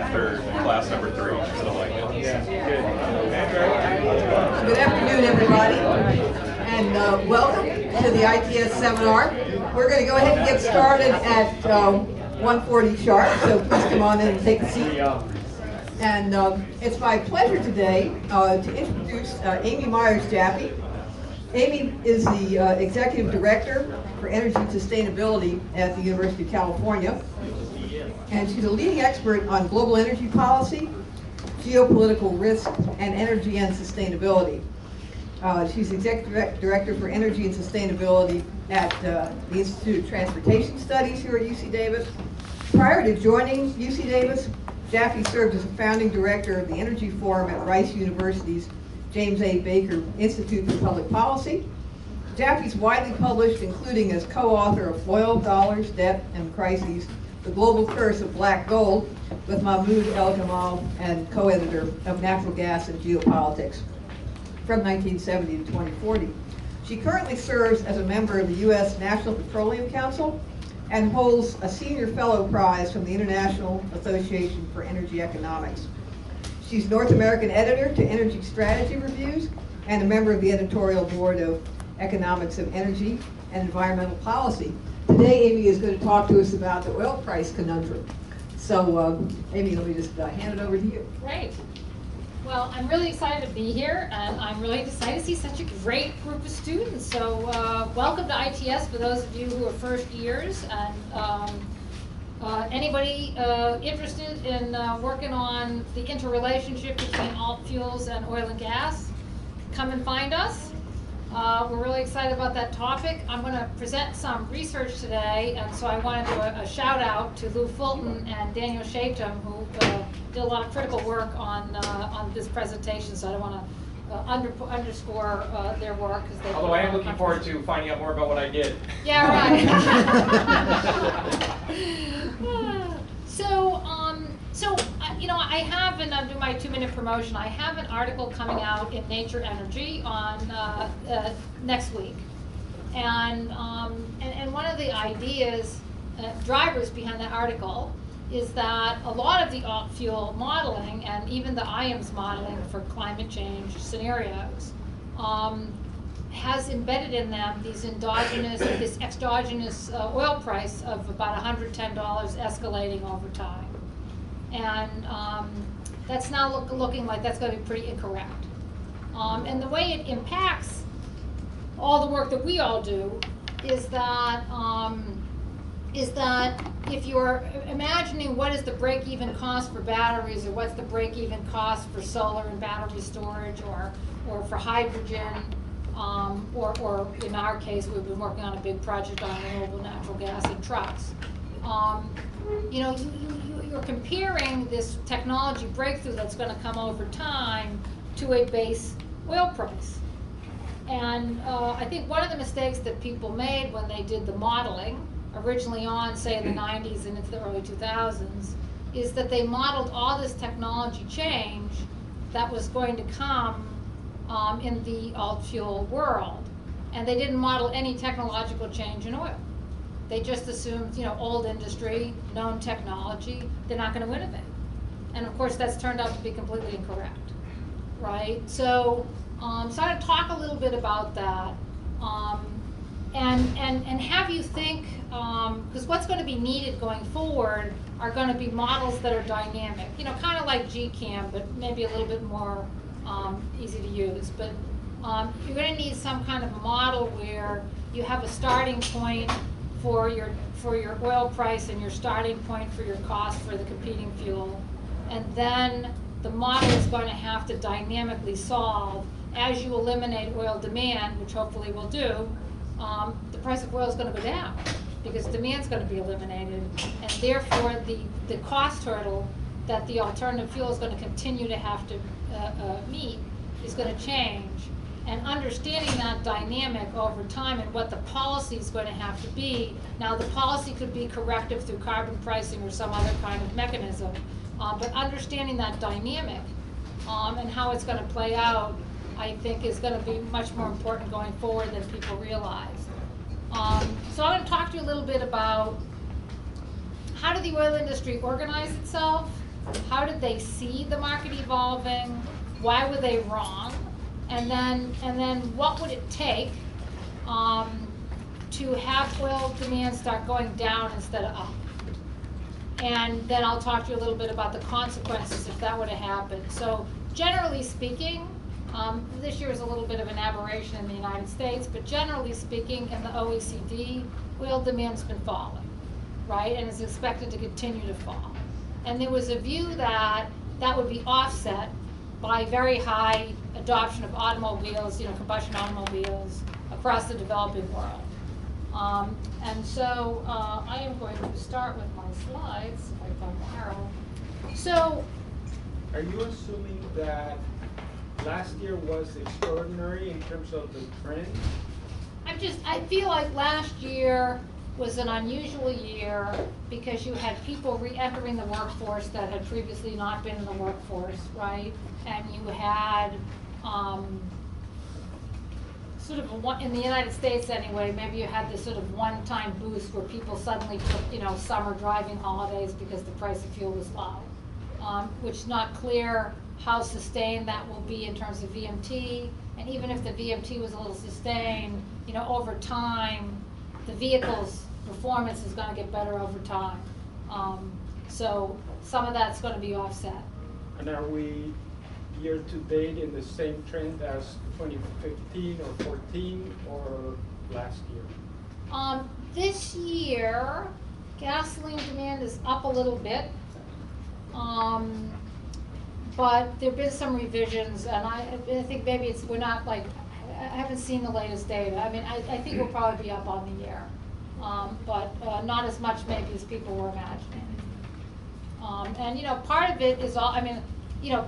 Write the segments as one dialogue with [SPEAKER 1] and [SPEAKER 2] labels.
[SPEAKER 1] after class number 3. So like it.
[SPEAKER 2] Yeah.
[SPEAKER 3] Good afternoon, everybody, and welcome to the ITS seminar. We're going to go ahead and get started at 1:40 sharp, so please come on in and take a seat. And it's my pleasure today to introduce Amy Myers-Jaffe. Amy is the Executive Director for Energy Sustainability at the University of California. And she's a leading expert on global energy policy, geopolitical risk, and energy and sustainability. She's Executive Director for Energy and Sustainability at the Institute of Transportation Studies here at UC Davis. Prior to joining UC Davis, Jaffe served as a founding director of the Energy Forum at Rice University's James A. Baker Institute for Public Policy. Jaffe's widely published, including as co-author of Oil, Dollars, Debt, and Crises, The Global Curse of Black Gold, with Mahmoud El-Gamal, and co-editor of Natural Gas and Geopolitics from 1970 to 2040. She currently serves as a member of the U.S. National Petroleum Council and holds a Senior Fellow Prize from the International Association for Energy Economics. She's North American editor to Energy Strategy Reviews and a member of the editorial board of Economics of Energy and Environmental Policy. Today, Amy is going to talk to us about the oil price conundrum. So, Amy, let me just hand it over to you.
[SPEAKER 4] Great. Well, I'm really excited to be here, and I'm really excited to see such a great group of students. So, welcome to ITS for those of you who are first years, and anybody interested in working on the interrelationship between alt fuels and oil and gas, come and find us. We're really excited about that topic. I'm going to present some research today, and so I want to do a shout out to Lou Fulton and Daniel Shatum, who did a lot of critical work on this presentation, so I don't want to underscore their work.
[SPEAKER 2] Although I am looking forward to finding out more about what I did.
[SPEAKER 4] Yeah, right. So, you know, I have, and I'll do my 2-minute promotion, I have an article coming out in Nature Energy on next week. And one of the ideas, drivers behind that article, is that a lot of the alt fuel modeling and even the IAMS modeling for climate change scenarios has embedded in them these this exogenous oil price of about $110 escalating over time. And that's now looking like that's going to be pretty incorrect. And the way it impacts all the work that we all do is that if you're imagining what is the break-even cost for batteries, or what's the break-even cost for solar and battery storage, or for hydrogen, or in our case, we've been working on a big project on renewable natural gas in trucks. You know, you're comparing this technology breakthrough that's going to come over time to a base oil price. And I think one of the mistakes that people made when they did the modeling, originally on, say, in the 90s and into the early 2000s, is that they modeled all this technology change that was going to come in the alt fuel world. And they didn't model any technological change in oil. They just assumed, you know, old industry, known technology, they're not going to innovate. And of course, that's turned out to be completely incorrect, right? So, so I'm going to talk a little bit about that, and have you think, because what's going to be needed going forward are going to be models that are dynamic, you know, kind of like GCAM, but maybe a little bit more easy to use. But you're going to need some kind of model where you have a starting point for your oil price and your starting point for your cost for the competing fuel, and then the model is going to have to dynamically solve as you eliminate oil demand, which hopefully we'll do. The price of oil is going to go down because demand is going to be eliminated, and therefore the cost hurdle that the alternative fuel is going to continue to have to meet is going to change. And understanding that dynamic over time and what the policy is going to have to be. Now, the policy could be corrective through carbon pricing or some other kind of mechanism, but understanding that dynamic and how it's going to play out, I think, is going to be much more important going forward than people realize. So I'm going to talk to you a little bit about how did the oil industry organize itself, how did they see the market evolving, why were they wrong, and then what would it take to have oil demand start going down instead of up. And then I'll talk to you a little bit about the consequences if that were to happen. So generally speaking, this year is a little bit of an aberration in the United States, but generally speaking, in the OECD, oil demand's been falling, right? And is expected to continue to fall. And there was a view that that would be offset by very high adoption of automobiles, combustion automobiles across the developing world. And so I am going to start with my slides, if I find the arrow. So,
[SPEAKER 5] are you assuming that last year was extraordinary in terms of the trend?
[SPEAKER 4] I feel like last year was an unusual year because you had people re-entering the workforce that had previously not been in the workforce, right? And you had sort of in the United States anyway, maybe you had this sort of one-time boost where people suddenly took, summer driving holidays because the price of fuel was low, which is not clear how sustained that will be in terms of VMT. And even if the VMT was a little sustained, over time, the vehicle's performance is going to get better over time. So some of that's going to be offset.
[SPEAKER 5] And are we year to date in the same trend as 2015 or 14 or last year?
[SPEAKER 4] This year, gasoline demand is up a little bit. But there have been some revisions, and I think maybe we're not like, I haven't seen the latest data. I mean, I think we'll probably be up on the year, but not as much maybe as people were imagining. And part of it is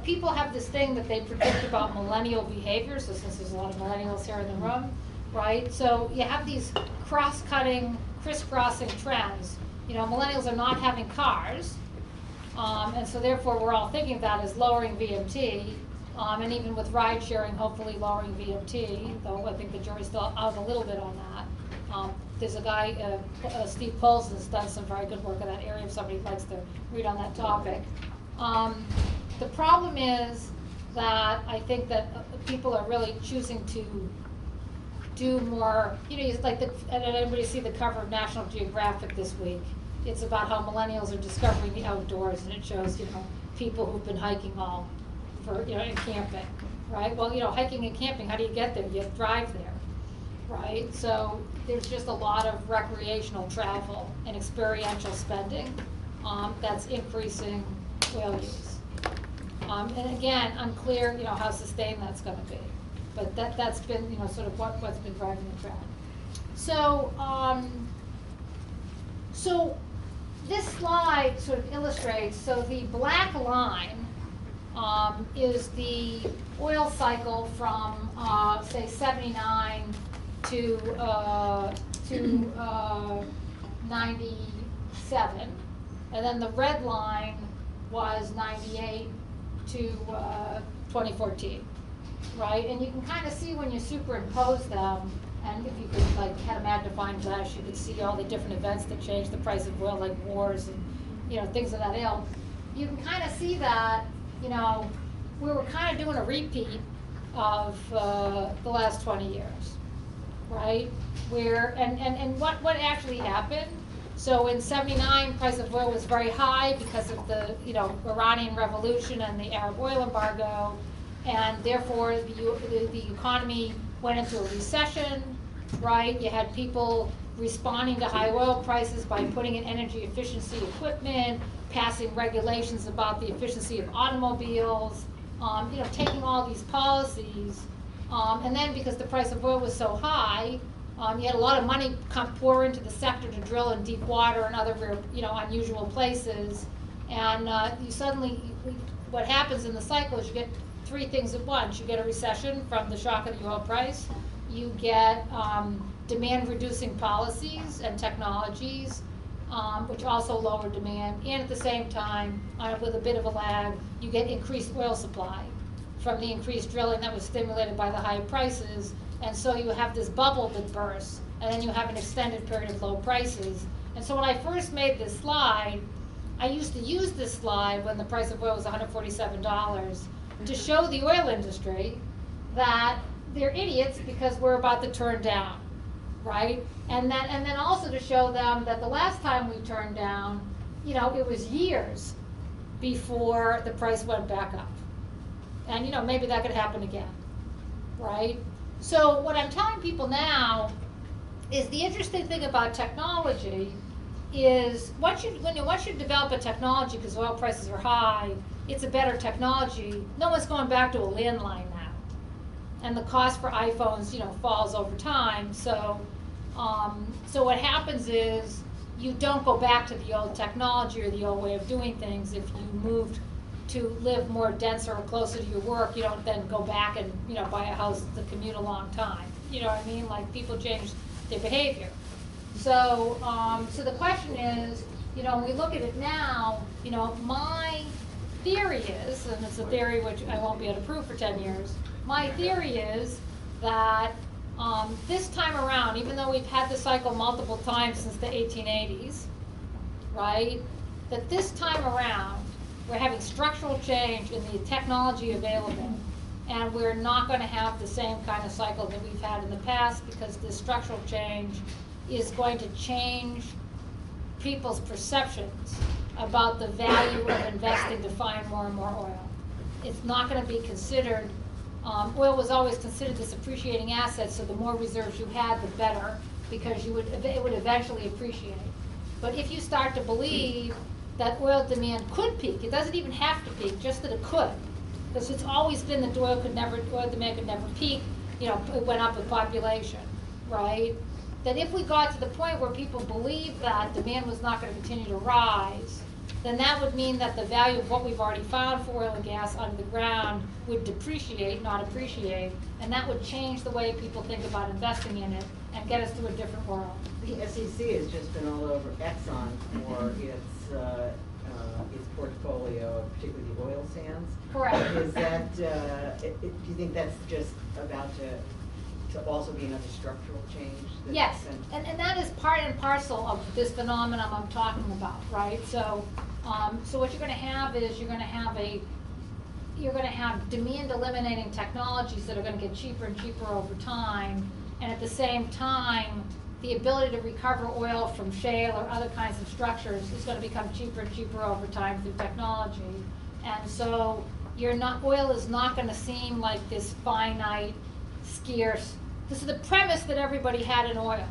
[SPEAKER 4] people have this thing that they predict about millennial behavior, so since there's a lot of millennials here in the room, right? So you have these cross-cutting, crisscrossing trends. Millennials are not having cars, and so therefore we're all thinking of that as lowering VMT, and even with ride sharing, hopefully lowering VMT, though I think the jury's still out a little bit on that. There's a guy, Steve Polson, has done some very good work in that area if somebody likes to read on that topic. The problem is that I think that people are really choosing to do more, like did anybody see the cover of National Geographic this week? It's about how millennials are discovering the outdoors, and it shows, people who've been hiking all for, and camping, right? Well, hiking and camping, how do you get there? You drive there, right? So there's just a lot of recreational travel and experiential spending that's increasing oil use. And again, unclear, how sustained that's going to be. But that's been, sort of what's been driving the trend. So, so this slide sort of illustrates, so the black line is the oil cycle from, say, 79 to 97. And then the red line was 98 to 2014, right? And you can kind of see when you superimpose them, and if you could had a magnifying glass, you could see all the different events that changed the price of oil, like wars and things of that ilk. You can kind of see that we were kind of doing a repeat of the last 20 years, right? Where and what actually happened? So in '79, price of oil was very high because of the Iranian Revolution and the Arab oil embargo, and therefore the economy went into a recession, right? You had people responding to high oil prices by putting in energy efficiency equipment, passing regulations about the efficiency of automobiles, taking all these policies, and then because the price of oil was so high, you had a lot of money pour into the sector to drill in deep water and other unusual places, and what happens in the cycle is you get three things at once. You get a recession from the shock of the oil price. You get demand-reducing policies and technologies, which also lower demand. And at the same time, with a bit of a lag, you get increased oil supply from the increased drilling that was stimulated by the high prices. And so you have this bubble that bursts, and then you have an extended period of low prices. And so when I first made this slide, I used to use this slide when the price of oil was $147 to show the oil industry that they're idiots because we're about to turn down, right? And then also to show them that the last time we turned down, you know, it was years before the price went back up. And you know, maybe that could happen again, right? So what I'm telling people now is the interesting thing about technology is once you develop a technology, because oil prices are high, it's a better technology. No one's going back to a landline now, and the cost for iPhones, you know, falls over time. So, so what happens is you don't go back to the old technology or the old way of doing things. If you moved to live more denser or closer to your work, you don't then go back and, you know, buy a house to commute a long time. You know what I mean? Like, people change their behavior. So, so the question is, you know, when we look at it now, you know, my theory is, and it's a theory which I won't be able to prove for 10 years, my theory is that this time around, even though we've had the cycle multiple times since the 1880s, right, that this time around, we're having structural change in the technology available, and we're not going to have the same kind of cycle that we've had in the past, because this structural change is going to change people's perceptions about the value of investing to find more and more oil. It's not going to be considered, oil was always considered this appreciating asset, so the more reserves you had, the better, because it would eventually appreciate. But if you start to believe that oil demand could peak, it doesn't even have to peak, just that it could, because it's always been that oil demand could never peak, you know, it went up with population, right? That if we got to the point where people believed that demand was not going to continue to rise, then that would mean that the value of what we've already found for oil and gas under the ground would depreciate, not appreciate, and that would change the way people think about investing in it and get us to a different world.
[SPEAKER 3] The SEC has just been all over Exxon for its portfolio, particularly the oil sands.
[SPEAKER 4] Correct.
[SPEAKER 3] Is that, do you think that's just about to also be another structural change?
[SPEAKER 4] Yes, and that is part and parcel of this phenomenon I'm talking about, right? So, so what you're going to have is you're going to have demand eliminating technologies that are going to get cheaper and cheaper over time, and at the same time, the ability to recover oil from shale or other kinds of structures is going to become cheaper and cheaper over time through technology. And so oil is not going to seem like this finite, scarce. This is the premise that everybody had in oil,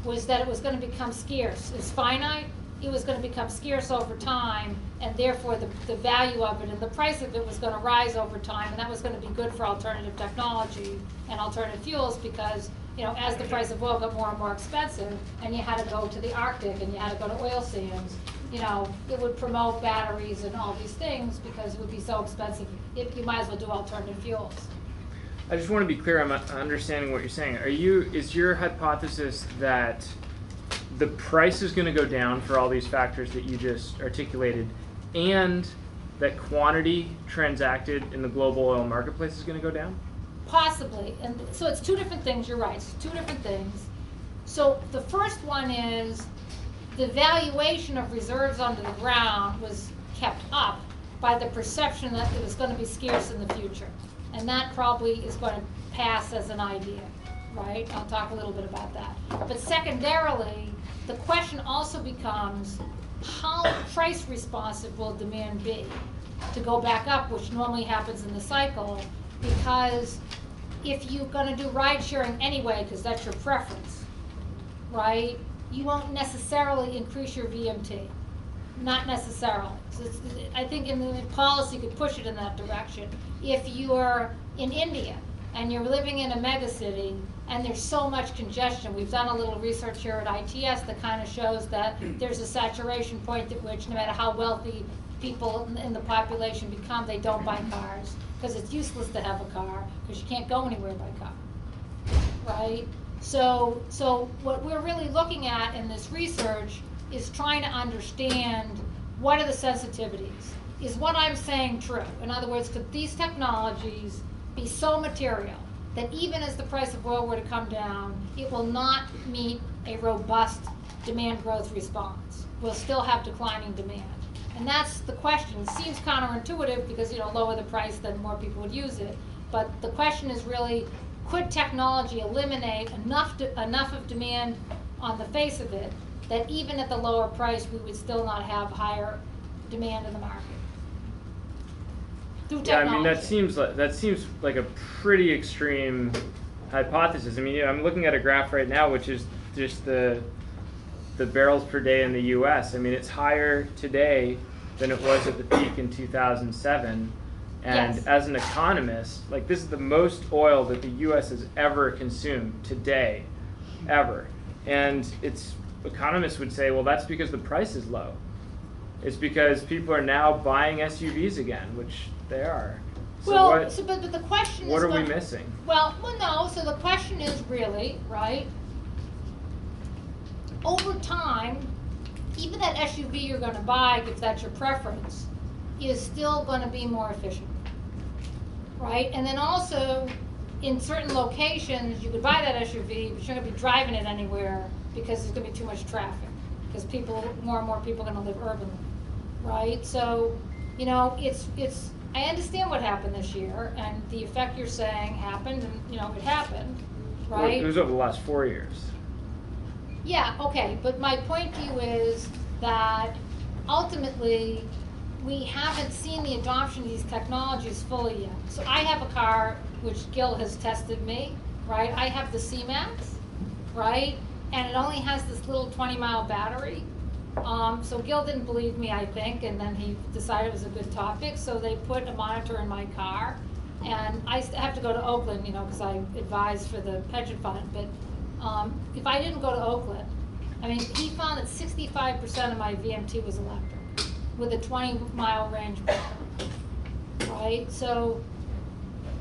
[SPEAKER 4] was that it was going to become scarce. It's finite, it was going to become scarce over time, and therefore the value of it and the price of it was going to rise over time, and that was going to be good for alternative technology and alternative fuels, because, you know, as the price of oil got more and more expensive, and you had to go to the Arctic and you had to go to oil sands, you know, it would promote batteries and all these things because it would be so expensive. You might as well do alternative fuels.
[SPEAKER 6] I just want to be clear, I'm understanding what you're saying. Is your hypothesis that the price is going to go down for all these factors that you just articulated, and that quantity transacted in the global oil marketplace is going to go down?
[SPEAKER 4] Possibly, and so it's two different things, you're right, it's two different things. So the first one is the valuation of reserves under the ground was kept up by the perception that it was going to be scarce in the future. And that probably is going to pass as an idea, right? I'll talk a little bit about that. But secondarily, the question also becomes, how price responsive will demand be to go back up, which normally happens in the cycle, because if you're going to do ride sharing anyway, because that's your preference, right, you won't necessarily increase your VMT. Not necessarily. So I think in the policy could push it in that direction. If you're in India and you're living in a megacity and there's so much congestion, we've done a little research here at ITS that kind of shows that there's a saturation point at which no matter how wealthy people in the population become, they don't buy cars because it's useless to have a car because you can't go anywhere by car, right? So what we're really looking at in this research is trying to understand what are the sensitivities. Is what I'm saying true? In other words, could these technologies be so material that even as the price of oil were to come down, it will not meet a robust demand growth response? We'll still have declining demand. And that's the question. It seems counterintuitive because, lower the price, then more people would use it. But the question is really, could technology eliminate enough of demand on the face of it that even at the lower price, we would still not have higher demand in the market? Through
[SPEAKER 6] Yeah,
[SPEAKER 4] technology.
[SPEAKER 6] I mean, that seems like a pretty extreme hypothesis. I mean, I'm looking at a graph right now, which is just the barrels per day in the U.S. I mean, it's higher today than it was at the peak in 2007. And
[SPEAKER 4] Yes.
[SPEAKER 6] as an economist, like, this is the most oil that the U.S. has ever consumed today, ever. And economists would say, well, that's because the price is low. It's because people are now buying SUVs again, which they are. So
[SPEAKER 4] Well, but the question is,
[SPEAKER 6] what are we missing?
[SPEAKER 4] Well, no. So the question is really, right? Over time, even that SUV you're going to buy, if that's your preference, is still going to be more efficient, right? And then also, in certain locations, you could buy that SUV, but you're going to be driving it anywhere because there's going to be too much traffic, because more and more people are going to live urbanly, right? So, it's. I understand what happened this year, and the effect you're saying happened, and it happened, right?
[SPEAKER 6] Well, it was over the last 4 years.
[SPEAKER 4] Yeah, okay, but my point to you is that ultimately we haven't seen the adoption of these technologies fully yet. So I have a car, which Gil has tested me, right? I have the C-Max, right? And it only has this little 20-mile battery. So Gil didn't believe me, I think, and then he decided it was a good topic. So they put a monitor in my car, and I have to go to Oakland, because I advise for the pension fund. But if I didn't go to Oakland, I mean, he found that 65% of my VMT was electric, with a 20-mile range, right? So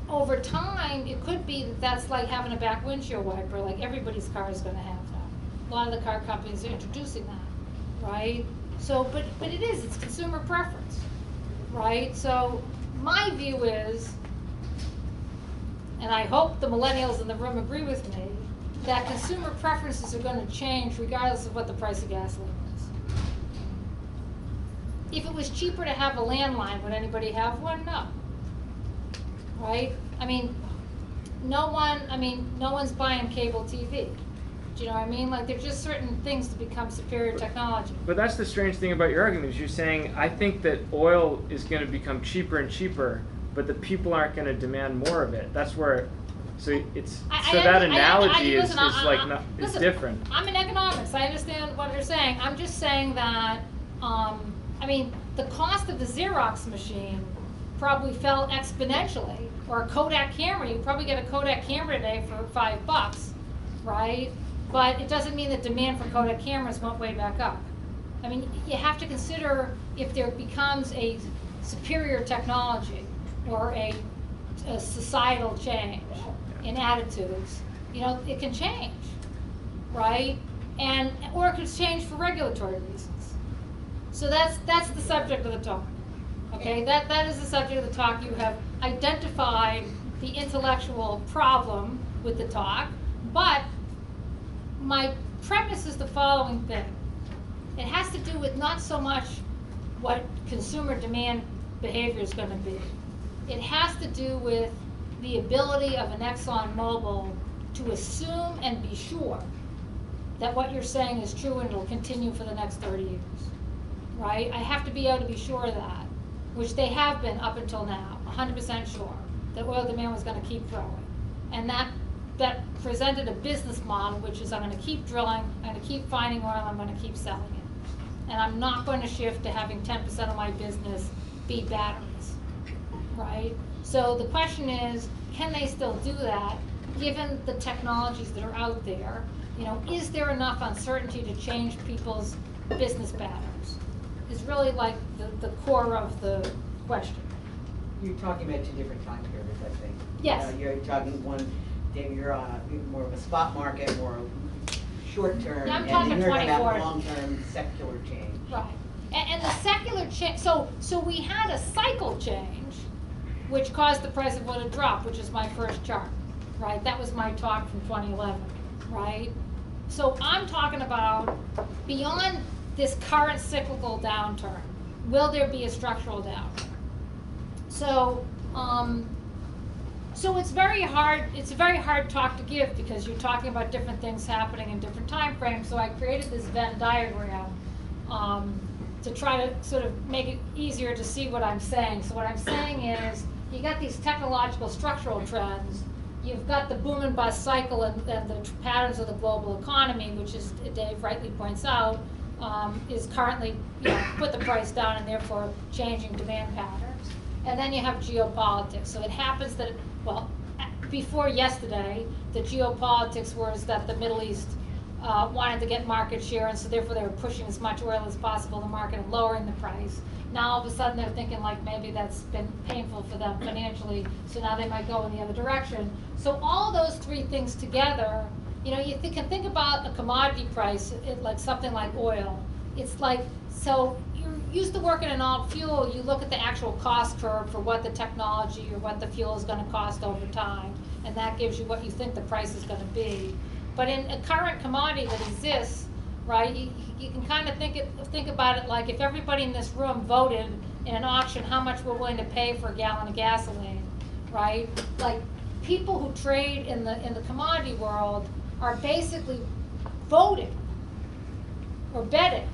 [SPEAKER 4] over time, it could be that that's like having a back windshield wiper, like everybody's car is going to have that. A lot of the car companies are introducing that, right? So, but it's consumer preference, right? So my view is, and I hope the millennials in the room agree with me, that consumer preferences are going to change regardless of what the price of gasoline is. If it was cheaper to have a landline, would anybody have one? No. Right? I mean, no one's buying cable TV. Do you know what I mean? Like, there's just certain things to become superior technology.
[SPEAKER 6] But that's the strange thing about your argument, is you're saying, I think that oil is going to become cheaper and cheaper, but the people aren't going to demand more of it. That's where, that analogy is different.
[SPEAKER 4] I'm in economics. I understand what you're saying. I'm just saying that, the cost of the Xerox machine probably fell exponentially. Or a Kodak camera, you probably get a Kodak camera today for $5, right? But it doesn't mean that demand for Kodak cameras won't way back up. I mean, you have to consider if there becomes a superior technology or a societal change in attitudes, it can change, right? Or it could change for regulatory reasons. So that's the subject of the talk. Okay, that is the subject of the talk. You have identified the intellectual problem with the talk, but my premise is the following thing. It has to do with not so much what consumer demand behavior is going to be. It has to do with the ability of an ExxonMobil to assume and be sure that what you're saying is true and it'll continue for the next 30 years, right? I have to be able to be sure of that, which they have been up until now, 100% sure that oil demand was going to keep growing. And that presented a business model, which is I'm going to keep drilling, I'm going to keep finding oil, I'm going to keep selling it. And I'm not going to shift to having 10% of my business be batteries, right? So the question is, can they still do that given the technologies that are out there? Is there enough uncertainty to change people's business patterns? Is really like the core of the question.
[SPEAKER 3] You're talking about two different time periods, I think.
[SPEAKER 4] Yes.
[SPEAKER 3] You're talking one, Dave, you're on more of a spot market, more short term,
[SPEAKER 4] Yeah, I'm
[SPEAKER 3] and
[SPEAKER 4] talking
[SPEAKER 3] then you're talking about
[SPEAKER 4] 24.
[SPEAKER 3] long-term secular change.
[SPEAKER 4] Right. And the secular change, so we had a cycle change, which caused the price of oil to drop, which is my first chart, right? That was my talk from 2011, right? So I'm talking about beyond this current cyclical downturn, will there be a structural downturn? So, so it's very hard. It's a very hard talk to give because you're talking about different things happening in different time frames. So I created this Venn diagram to try to sort of make it easier to see what I'm saying. So what I'm saying is, you got these technological structural trends. You've got the boom and bust cycle and the patterns of the global economy, which is, Dave rightly points out, is currently, put the price down and therefore changing demand patterns. And then you have geopolitics. So it happens that, well, before yesterday, the geopolitics was that the Middle East wanted to get market share, and so therefore they were pushing as much oil as possible in the market and lowering the price. Now all of a sudden they're thinking like maybe that's been painful for them financially, so now they might go in the other direction. So all those three things together, you can think about a commodity price, like something like oil. It's like, so you're used to working in alt fuel, you look at the actual cost curve for what the technology or what the fuel is going to cost over time, and that gives you what you think the price is going to be. But in a current commodity that exists, right, you can kind of think about it like if everybody in this room voted in an auction how much we're willing to pay for a gallon of gasoline, right? Like people who trade in the commodity world are basically voting or betting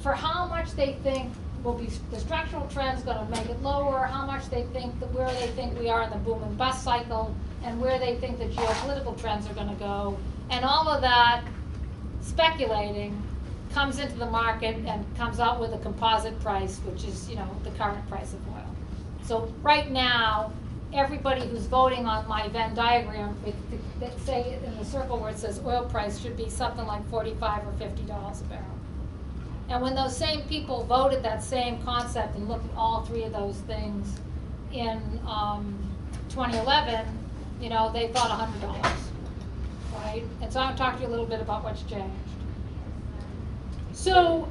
[SPEAKER 4] for how much they think will be the structural trends going to make it lower, how much they think that where they think we are in the boom and bust cycle, and where they think the geopolitical trends are going to go. And all of that speculating comes into the market and comes out with a composite price, which is, the current price of oil. So right now, everybody who's voting on my Venn diagram, say in the circle where it says oil price should be something like $45 or $50 a barrel. And when those same people voted that same concept and looked at all three of those things in 2011, they thought $100. Right? And so I'll talk to you a little bit about what's changed. So,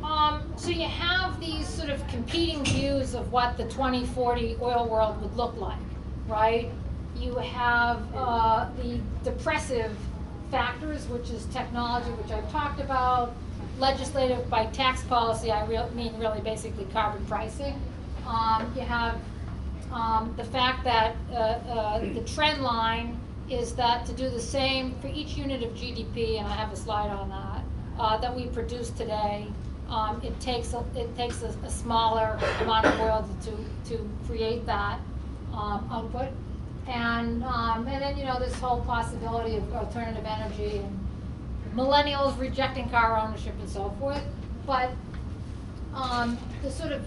[SPEAKER 4] so you have these sort of competing views of what the 2040 oil world would look like, right? You have the depressive factors, which is technology, which I've talked about, legislative by tax policy, I mean really basically carbon pricing. You have the fact that the trend line is that to do the same for each unit of GDP, and I have a slide on that, that we produce today, it takes a smaller amount of oil to create that output, and then this whole possibility of alternative energy and millennials rejecting car ownership and so forth, but the sort of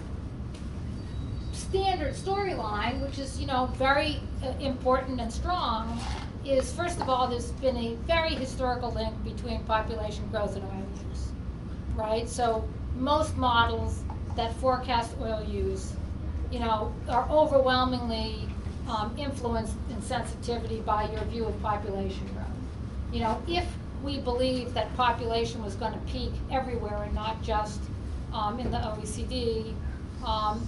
[SPEAKER 4] standard storyline, which is very important and strong, is first of all there's been a very historical link between population growth and oil use, right? So most models that forecast oil use, are overwhelmingly influenced in sensitivity by your view of population growth. If we believe that population was going to peak everywhere and not just in the OECD,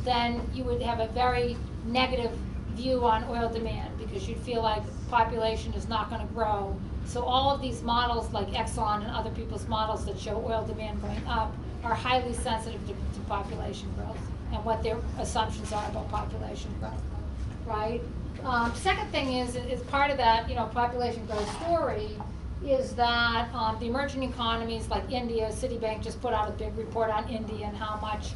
[SPEAKER 4] then you would have a very negative view on oil demand because you'd feel like population is not going to grow. So all of these models like Exxon and other people's models that show oil demand going up are highly sensitive to population growth and what their assumptions are about population growth, right? Second thing is part of that population growth story is that the emerging economies like India, Citibank just put out a big report on India and how much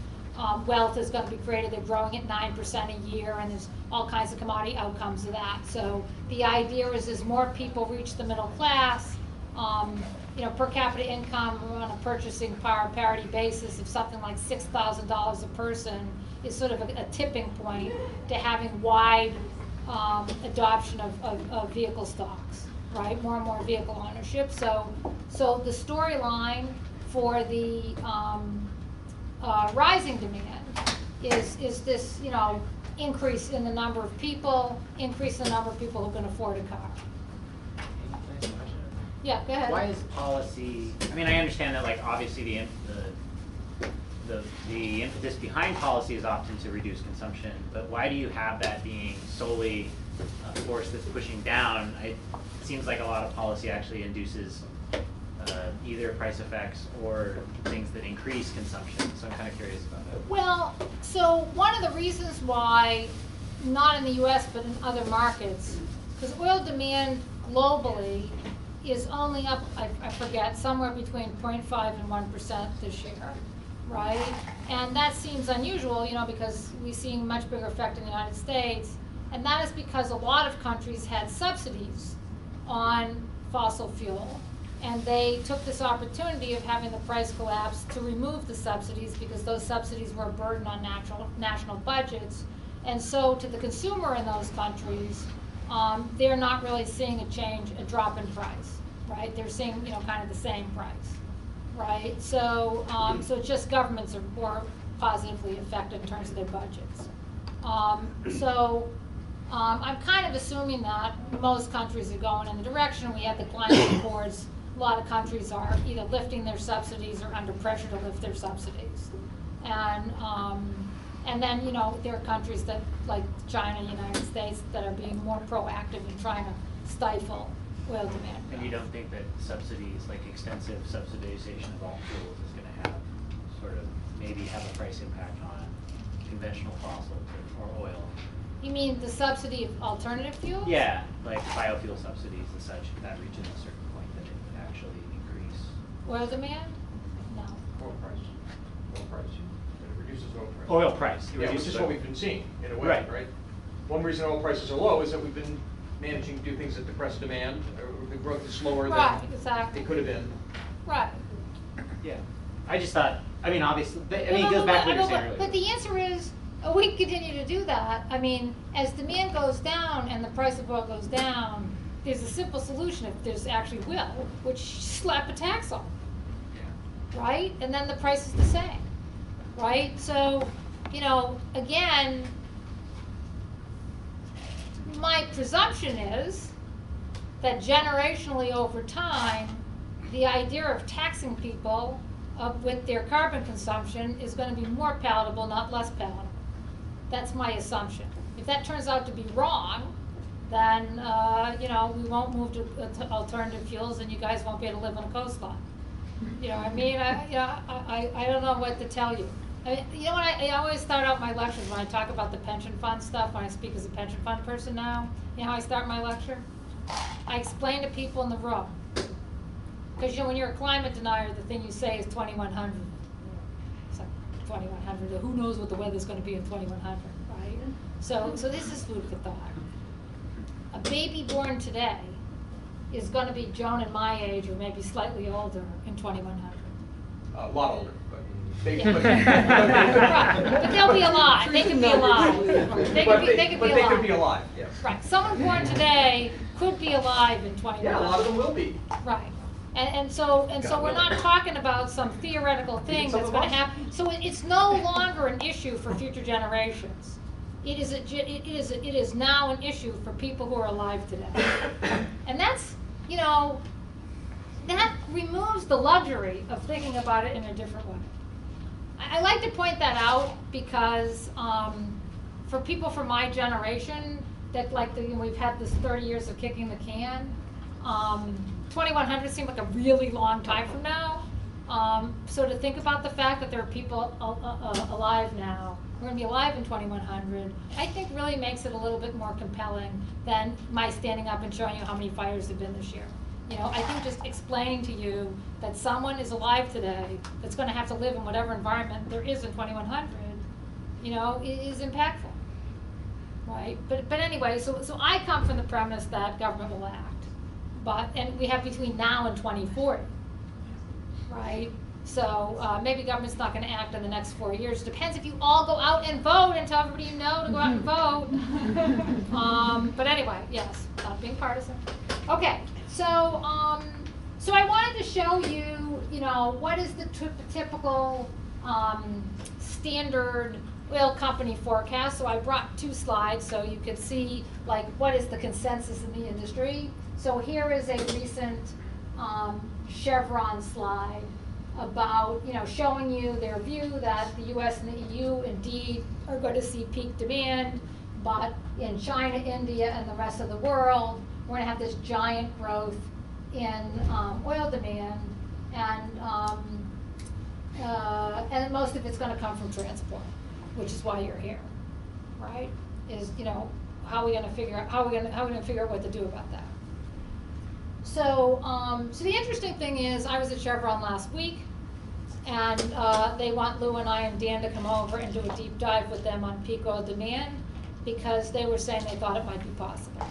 [SPEAKER 4] wealth is going to be created. They're growing at 9% a year, and there's all kinds of commodity outcomes of that. So the idea is as more people reach the middle class, per capita income on a purchasing power parity basis of something like $6,000 a person is sort of a tipping point to having wide adoption of vehicle stocks, right? More and more vehicle ownership. So the storyline for the rising demand is this, increase in the number of people, increase in the number of people who can afford a car. Yeah, go ahead.
[SPEAKER 7] Why is policy? I mean, I understand that, like, obviously the impetus behind policy is often to reduce consumption, but why do you have that being solely a force that's pushing down? It seems like a lot of policy actually induces either price effects or things that increase consumption. So I'm kind of curious about that.
[SPEAKER 4] Well, so one of the reasons why, not in the US, but in other markets, because oil demand globally is only up, I forget, somewhere between 0.5 and 1% this year, right? And that seems unusual, you know, because we've seen much bigger effect in the United States, and that is because a lot of countries had subsidies on fossil fuel, and they took this opportunity of having the price collapse to remove the subsidies because those subsidies were a burden on national budgets. And so to the consumer in those countries, they're not really seeing a drop in price, right? They're seeing, you know, kind of the same price, right? So, so it's just governments are more positively affected in terms of their budgets. I'm kind of assuming that most countries are going in the direction. We have the climate accords. A lot of countries are either lifting their subsidies or under pressure to lift their subsidies. And then, you know, there are countries that, like China, United States, that are being more proactive in trying to stifle oil demand.
[SPEAKER 7] And you don't think that subsidies, like extensive subsidization of all fuels, is going to have sort of maybe have a price impact on conventional fossils or oil?
[SPEAKER 4] You mean the subsidy of alternative fuels?
[SPEAKER 7] Yeah, like biofuel subsidies and such, if that reaches a certain point, that it would actually increase.
[SPEAKER 4] Oil demand? No.
[SPEAKER 2] Oil price. Oil price. It reduces oil price.
[SPEAKER 7] Oil price.
[SPEAKER 2] Yeah, which is what we've been seeing, in a way,
[SPEAKER 7] Right.
[SPEAKER 2] right? One reason oil prices are low is that we've been managing to do things that depress demand, or the growth is slower
[SPEAKER 4] Right,
[SPEAKER 2] than
[SPEAKER 4] exactly.
[SPEAKER 2] it could have been.
[SPEAKER 4] Right.
[SPEAKER 7] Yeah. I just thought, I mean, obviously, it goes back to what you were saying earlier.
[SPEAKER 4] But the answer is, we continue to do that. I mean, as demand goes down and the price of oil goes down, there's a simple solution if there's actually will, which slap a tax on, right? And then the price is the same, right? So, you know, again, my presumption is that generationally over time, the idea of taxing people with their carbon consumption is going to be more palatable, not less palatable. That's my assumption. If that turns out to be wrong, then you know, we won't move to alternative fuels, and you guys won't be able to live on a coastline. You know, I mean, I don't know what to tell you. I mean, you know what? I always start out my lectures when I talk about the pension fund stuff. When I speak as a pension fund person now, you know how I start my lecture? I explain to people in the room. Because you know, when you're a climate denier, the thing you say is 2100. It's like 2100. Who knows what the weather's going to be in 2100, right? So this is food for thought. A baby born today is going to be Joan and my age, or maybe slightly older, in 2100.
[SPEAKER 2] A lot older, but they,
[SPEAKER 4] Yeah.
[SPEAKER 2] but,
[SPEAKER 4] Right. But they'll be alive. They could be alive. They could be
[SPEAKER 2] alive. Yes.
[SPEAKER 4] Right. Someone born today could be alive in 2100.
[SPEAKER 2] Yeah, a lot of them will be.
[SPEAKER 4] Right. And so we're not talking about some theoretical thing
[SPEAKER 2] Some
[SPEAKER 4] that's
[SPEAKER 2] of
[SPEAKER 4] going to
[SPEAKER 2] us.
[SPEAKER 4] happen. So it's no longer an issue for future generations. It is now an issue for people who are alive today. And that's, you know, that removes the luxury of thinking about it in a different way. I like to point that out because for people from my generation, that like we've had this 30 years of kicking the can, 2100 seemed like a really long time from now. So to think about the fact that there are people alive now, we're going to be alive in 2100, I think really makes it a little bit more compelling than my standing up and showing you how many fires have been this year. You know, I think just explaining to you that someone is alive today that's going to have to live in whatever environment there is in 2100, you know, is impactful, right? But anyway, so I come from the premise that government will act, and we have between now and 2040, right? So maybe government's not going to act in the next 4 years. Depends if you all go out and vote and tell everybody you know to go out and vote. But anyway, yes, not being partisan. Okay, so I wanted to show you, you know, what is the typical standard oil company forecast. So I brought 2 slides so you could see like what is the consensus in the industry. So here is a recent Chevron slide about, you know, showing you their view that the US and the EU indeed are going to see peak demand, but in China, India, and the rest of the world, we're going to have this giant growth in oil demand, and most of it's going to come from transport, which is why you're here, right? Is, you know, how are we going to figure out what to do about that? So, so the interesting thing is, I was at Chevron last week, and they want Lou and I and Dan to come over and do a deep dive with them on peak oil demand, because they were saying they thought it might be possible.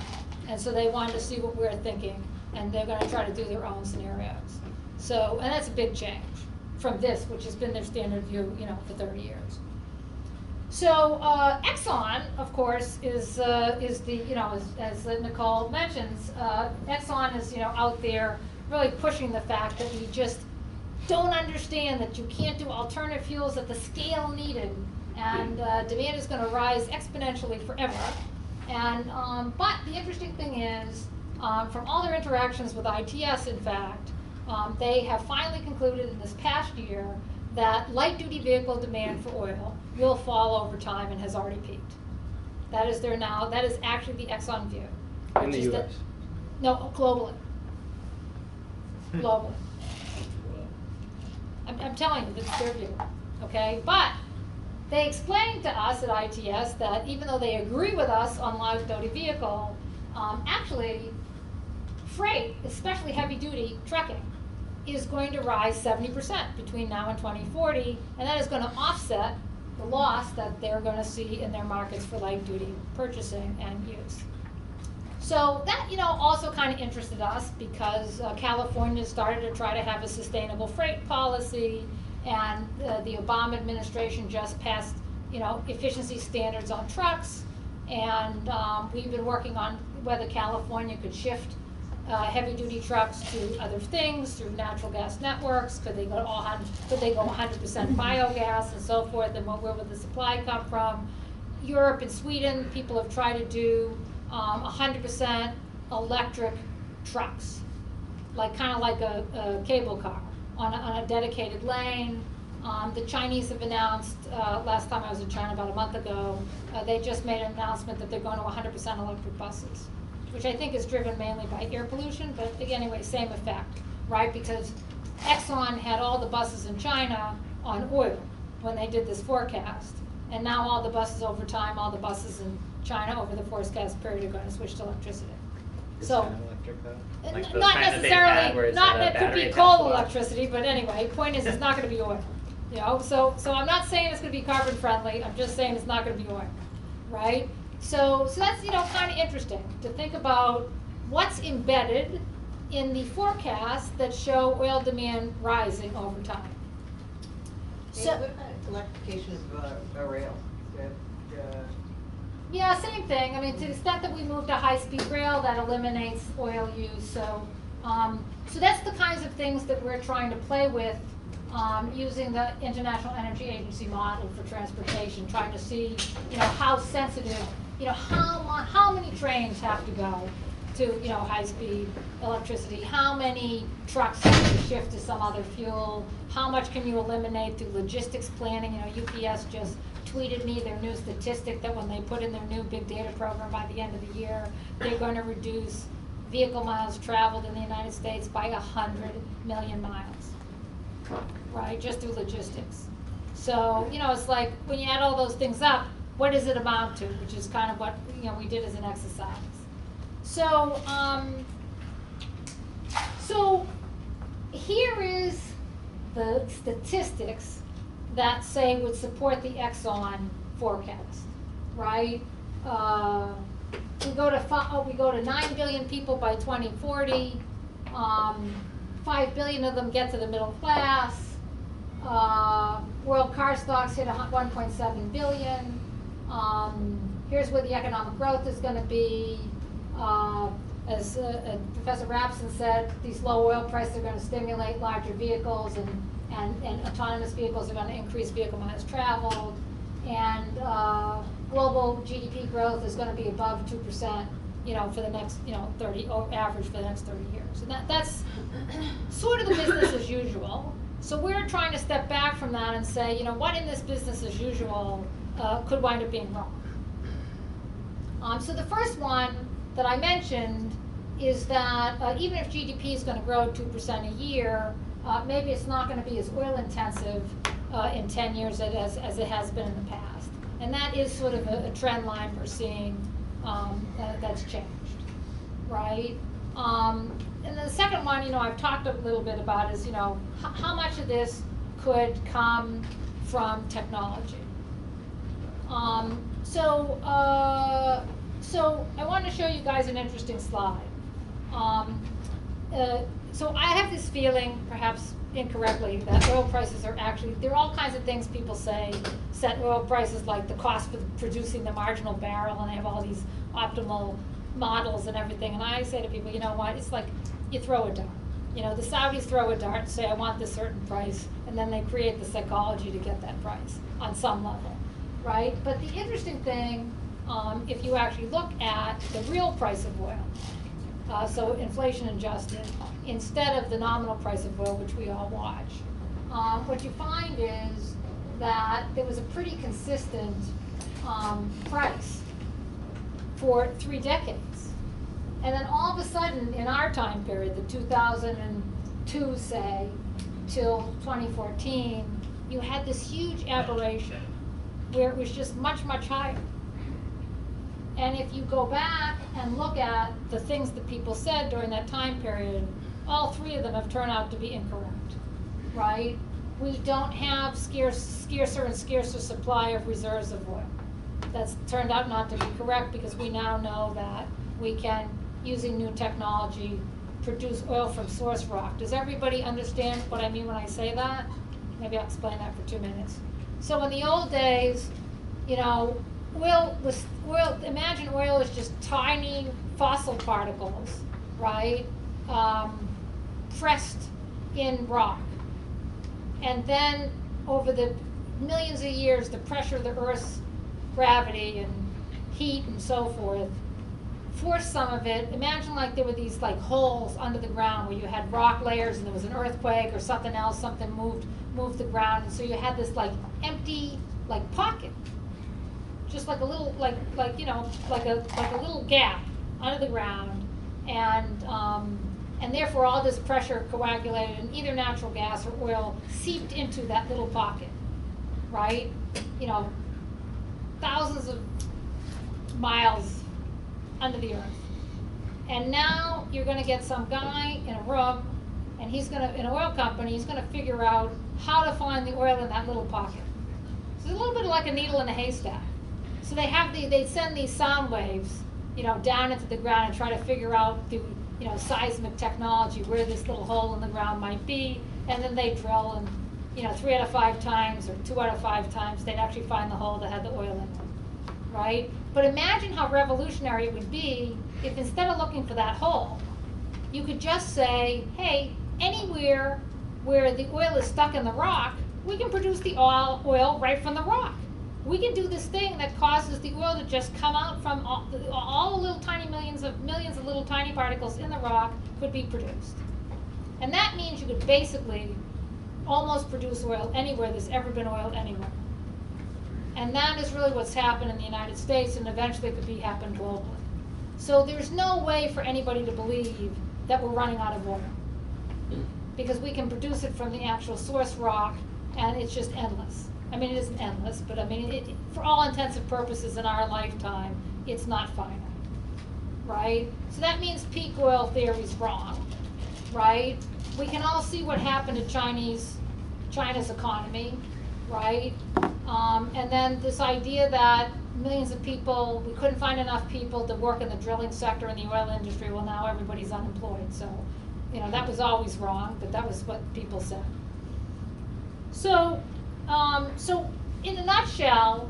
[SPEAKER 4] And so they wanted to see what we're thinking, and they're going to try to do their own scenarios. So, and that's a big change from this, which has been their standard view, you know, for 30 years. So Exxon, of course, is the, you know, as Nicole mentions, Exxon is, you know, out there really pushing the fact that we just don't understand that you can't do alternative fuels at the scale needed, and demand is going to rise exponentially forever. And but the interesting thing is, from all their interactions with ITS, in fact, they have finally concluded in this past year that light-duty vehicle demand for oil will fall over time and has already peaked. That is that is actually the Exxon view.
[SPEAKER 6] In the U.S.?
[SPEAKER 4] No, globally. Globally. I'm telling you, that's their view, okay? But they explained to us at ITS that even though they agree with us on light-duty vehicle, actually, freight, especially heavy-duty trucking, is going to rise 70% between now and 2040, and that is going to offset the loss that they're going to see in their markets for light-duty purchasing and use. So that, you know, also kind of interested us, because California started to try to have a sustainable freight policy, and the Obama administration just passed, you know, efficiency standards on trucks, and we've been working on whether California could shift heavy-duty trucks to other things through natural gas networks. Could they go 100% biogas and so forth? And where would the supply come from? Europe and Sweden, people have tried to do 100% electric trucks, like kind of like a cable car on a dedicated lane. The Chinese have announced, last time I was in China about a month ago, they just made an announcement that they're going to 100% electric buses, which I think is driven mainly by air pollution, but again, anyway, same effect, right? Because Exxon had all the buses in China on oil when they did this forecast, and now all the buses over time, all the buses in China over the forecast period are going to switch to electricity. So,
[SPEAKER 7] Like those
[SPEAKER 4] not
[SPEAKER 7] kinds that they had where
[SPEAKER 4] necessarily,
[SPEAKER 7] it's
[SPEAKER 4] not
[SPEAKER 7] got a
[SPEAKER 4] that could
[SPEAKER 7] battery
[SPEAKER 4] be
[SPEAKER 7] attached
[SPEAKER 4] coal
[SPEAKER 7] to it.
[SPEAKER 4] electricity, but anyway, point is, it's not going to be oil. You know, so I'm not saying it's going to be carbon friendly. I'm just saying it's not going to be oil, right? So that's, you know, kind of interesting to think about what's embedded in the forecasts that show oil demand rising over time. So,
[SPEAKER 3] What about electrification of rail?
[SPEAKER 4] yeah, same thing. I mean, to the extent that we move to high-speed rail, that eliminates oil use. So, so that's the kinds of things that we're trying to play with, using the International Energy Agency model for transportation, trying to see, you know, how sensitive, you know, how many trains have to go to, you know, high-speed electricity, how many trucks have to shift to some other fuel, how much can you eliminate through logistics planning. You know, UPS just tweeted me their new statistic that when they put in their new big data program by the end of the year, they're going to reduce vehicle miles traveled in the United States by 100 million miles, right, just through logistics. So, you know, it's like when you add all those things up, what does it amount to, which is kind of what, you know, we did as an exercise. So, so here is the statistics that say would support the Exxon forecast, right? We go to 9 billion people by 2040. 5 billion of them get to the middle class. World car stocks hit 1.7 billion. Here's where the economic growth is going to be. As Professor Rapson said, these low oil prices are going to stimulate larger vehicles, and autonomous vehicles are going to increase vehicle miles traveled, and global GDP growth is going to be above 2%, you know, for the next, you know, average for the next 30 years. And that's sort of the business as usual. So we're trying to step back from that and say, you know, what in this business as usual could wind up being wrong. So the first one that I mentioned is that even if GDP is going to grow 2% a year, maybe it's not going to be as oil intensive in 10 years as it has been in the past. And that is sort of a trend line we're seeing that's changed, right? And the second one, I've talked a little bit about is, how much of this could come from technology. So I want to show you guys an interesting slide. So I have this feeling, perhaps incorrectly, that oil prices are actually, there are all kinds of things people say set oil prices, like the cost of producing the marginal barrel, and they have all these optimal models and everything. And I say to people, you know what, it's like you throw a dart. The Saudis throw a dart and say, I want this certain price, and then they create the psychology to get that price on some level, right? But the interesting thing, if you actually look at the real price of oil, so inflation adjusted, instead of the nominal price of oil, which we all watch, what you find is that there was a pretty consistent price for 3 decades. And then all of a sudden, in our time period, the 2002, say, till 2014, you had this huge aberration where it was just much, much higher. And if you go back and look at the things that people said during that time period, all 3 of them have turned out to be incorrect, right? We don't have scarcer and scarcer supply of reserves of oil. That's turned out not to be correct, because we now know that we can, using new technology, produce oil from source rock. Does everybody understand what I mean when I say that? Maybe I'll explain that for 2 minutes. So in the old days, imagine oil is just tiny fossil particles, right? Pressed in rock. And then over the millions of years, the pressure of the Earth's gravity and heat and so forth forced some of it. Imagine like there were these like holes under the ground where you had rock layers and there was an earthquake or something else, something moved the ground, and so you had this like empty like pocket, just like a little like a little gap under the ground, and therefore all this pressure coagulated, and either natural gas or oil seeped into that little pocket, right? Thousands of miles under the earth. And now you're going to get some guy in a room, and in an oil company, he's going to figure out how to find the oil in that little pocket. So it's a little bit like a needle in a haystack. So they send these sound waves, down into the ground and try to figure out through, seismic technology where this little hole in the ground might be, and then they drill, and 3 out of 5 times or 2 out of 5 times they'd actually find the hole that had the oil in it, right? But imagine how revolutionary it would be if, instead of looking for that hole, you could just say, hey, anywhere where the oil is stuck in the rock, we can produce the oil right from the rock. We can do this thing that causes the oil to just come out from all the little tiny millions of little tiny particles in the rock could be produced. And that means you could basically almost produce oil anywhere there's ever been oil anywhere. And that is really what's happened in the United States, and eventually it could happen globally. So there's no way for anybody to believe that we're running out of oil, because we can produce it from the actual source rock, and it's just endless. I mean, it isn't endless, but I mean, for all intents and purposes in our lifetime, it's not finite, right? So that means peak oil theory is wrong, right? We can all see what happened to China's economy, right? And then this idea that millions of people, we couldn't find enough people to work in the drilling sector in the oil industry. Well, now everybody's unemployed. So, that was always wrong, but that was what people said. So, in a nutshell,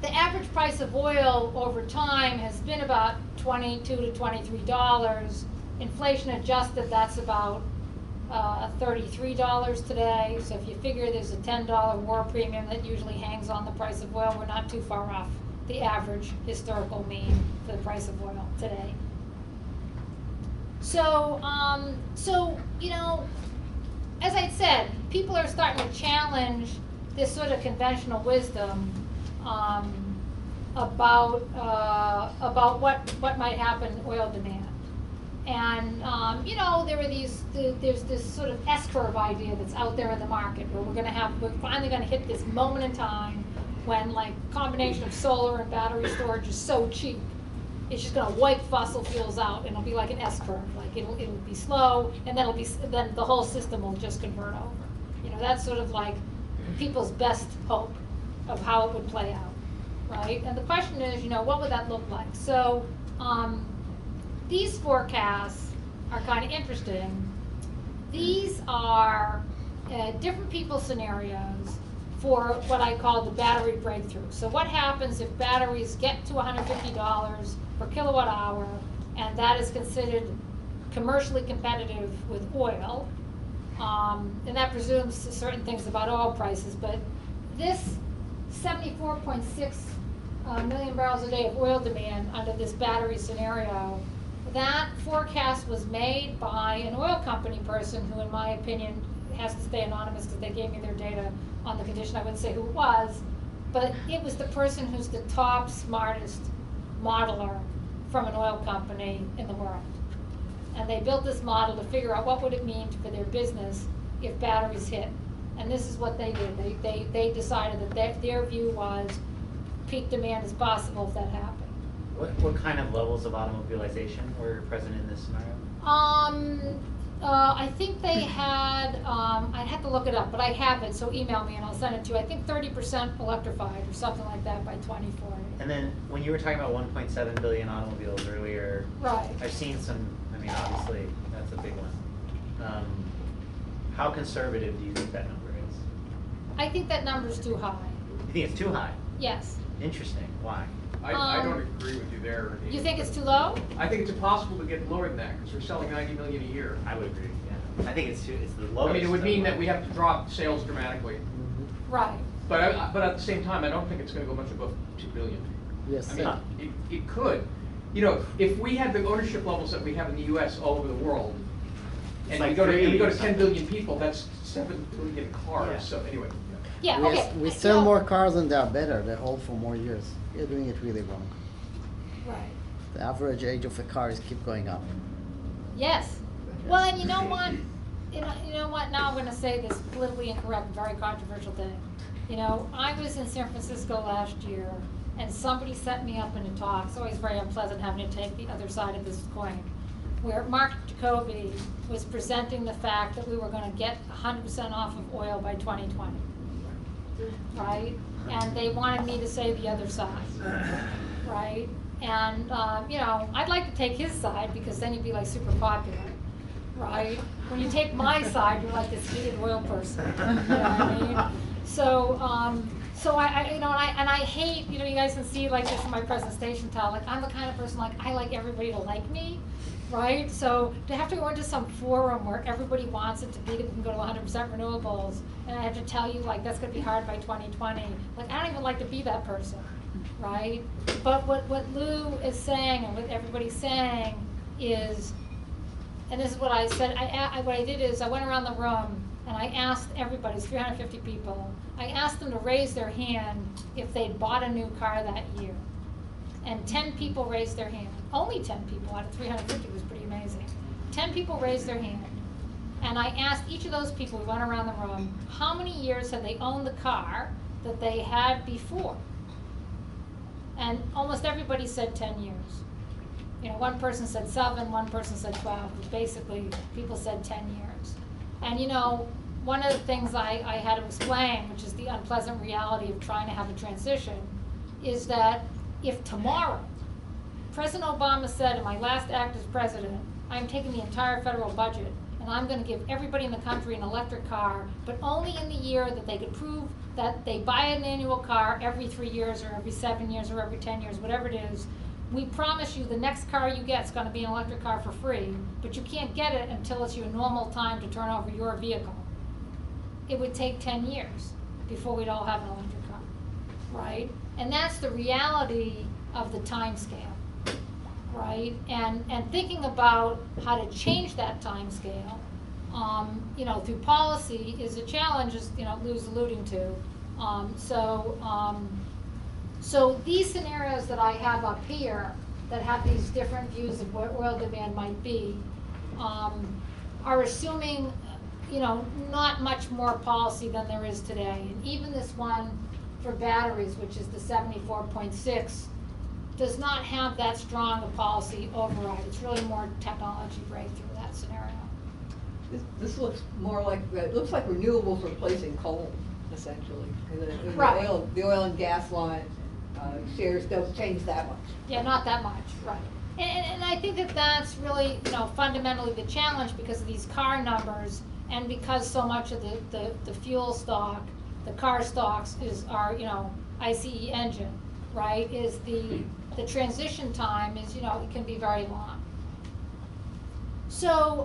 [SPEAKER 4] the average price of oil over time has been about $22 to $23. Inflation adjusted, that's about $33 today. So if you figure there's a $10 war premium that usually hangs on the price of oil, we're not too far off the average historical mean for the price of oil today. So, as I said, people are starting to challenge this sort of conventional wisdom about what might happen in oil demand. And, you know, there's this sort of S-curve idea that's out there in the market where we're finally gonna hit this moment in time when like combination of solar and battery storage is so cheap. It's just gonna wipe fossil fuels out and it'll be like an S-curve. Like it'll be slow and then then the whole system will just convert over. You know, that's sort of like people's best hope of how it would play out, right? And the question is, you know, what would that look like? So, these forecasts are kind of interesting. These are different people's scenarios for what I call the battery breakthrough. So what happens if batteries get to $150 per kilowatt hour, and that is considered commercially competitive with oil? And that presumes certain things about oil prices, but this 74.6 million barrels a day of oil demand under this battery scenario, that forecast was made by an oil company person who, in my opinion, has to stay anonymous because they gave me their data on the condition I wouldn't say who it was, but it was the person who's the top, smartest modeler from an oil company in the world. And they built this model to figure out what would it mean for their business if batteries hit. And this is what they did. They decided that their view was peak demand is possible if that happened.
[SPEAKER 7] What kind of levels of automobilization were present in this scenario?
[SPEAKER 4] I think they had, I'd have to look it up, but I have it, so email me and I'll send it to you. I think 30% electrified or something like that by 2040.
[SPEAKER 7] And then when you were talking about 1.7 billion automobiles earlier,
[SPEAKER 4] Right.
[SPEAKER 7] I've seen some, I mean, obviously, that's a big one. How conservative do you think that number is?
[SPEAKER 4] I think that number's too high.
[SPEAKER 7] You think it's too high?
[SPEAKER 4] Yes.
[SPEAKER 7] Interesting. Why?
[SPEAKER 2] I don't agree with you there.
[SPEAKER 4] You think it's too low?
[SPEAKER 2] I think it's impossible to get lower than that because we're selling 90 million a year.
[SPEAKER 7] I would agree. Yeah. I think it's the lowest.
[SPEAKER 2] I mean, it would mean that we have to drop sales dramatically.
[SPEAKER 4] Right.
[SPEAKER 2] But at the same time, I don't think it's going to go much above 2 billion.
[SPEAKER 8] Yes.
[SPEAKER 2] I mean, it could. You know, if we had the ownership levels that we have in the U.S. all over the world, and
[SPEAKER 7] like
[SPEAKER 2] we go to 10
[SPEAKER 7] something.
[SPEAKER 2] billion people, that's 7 billion cars.
[SPEAKER 7] Yeah.
[SPEAKER 2] So anyway.
[SPEAKER 4] Yeah,
[SPEAKER 8] we,
[SPEAKER 4] okay.
[SPEAKER 8] we
[SPEAKER 4] You
[SPEAKER 8] sell
[SPEAKER 4] know-
[SPEAKER 8] more cars and they're better. They hold for more years. You're doing it really wrong.
[SPEAKER 4] Right.
[SPEAKER 8] The average age of a car is keep going up.
[SPEAKER 4] Yes. Well, and you know what? You know what? Now I'm going to say this politically incorrect, very controversial thing. You know, I was in San Francisco last year, and somebody set me up in a talk. It's always very unpleasant having to take the other side of this coin, where Mark Jacoby was presenting the fact that we were going to get 100% off of oil by 2020, right? And they wanted me to say the other side, right? And, you know, I'd like to take his side because then you'd be like super popular, right? When you take my side, you're like this heated oil person, you know what I mean? So, so I you know, and I hate, you know, you guys can see like this in my presentation tell, like I'm the kind of person like, I like everybody to like me, right? So to have to go into some forum where everybody wants it to be that we can go to 100% renewables, and I have to tell you like that's gonna be hard by 2020, like I don't even like to be that person, right? But what Lou is saying and what everybody's saying is, and this is what I said, what I did is I went around the room and I asked everybody, it's 350 people, I asked them to raise their hand if they'd bought a new car that year. And 10 people raised their hand. Only 10 people out of 350 was pretty amazing. 10 people raised their hand. And I asked each of those people, we went around the room, how many years had they owned the car that they had before? And almost everybody said 10 years. You know, one person said 7, one person said 12, but basically people said 10 years. And you know, one of the things I had to explain, which is the unpleasant reality of trying to have a transition, is that if tomorrow, President Obama said in my last act as president, I'm taking the entire federal budget and I'm going to give everybody in the country an electric car, but only in the year that they could prove that they buy an annual car every 3 years or every 7 years or every 10 years, whatever it is, we promise you the next car you get is going to be an electric car for free, but you can't get it until it's your normal time to turn over your vehicle. It would take 10 years before we'd all have an electric car, right? And that's the reality of the time scale, right? And thinking about how to change that time scale, you know, through policy is a challenge, as you know, Lou's alluding to. So So these scenarios that I have up here, that have these different views of what oil demand might be, are assuming, not much more policy than there is today. And even this one for batteries, which is the 74.6, does not have that strong a policy override. It's really more technology breakthrough, that scenario.
[SPEAKER 3] This looks more like, it looks like renewables replacing coal, essentially. And
[SPEAKER 4] Right.
[SPEAKER 3] The oil and gas line shares don't change that much.
[SPEAKER 4] Yeah, not that much, right. And I think that that's really, fundamentally the challenge because of these car numbers and because so much of the fuel stock, the car stocks are, ICE engine, right, is the transition time is, it can be very long. So,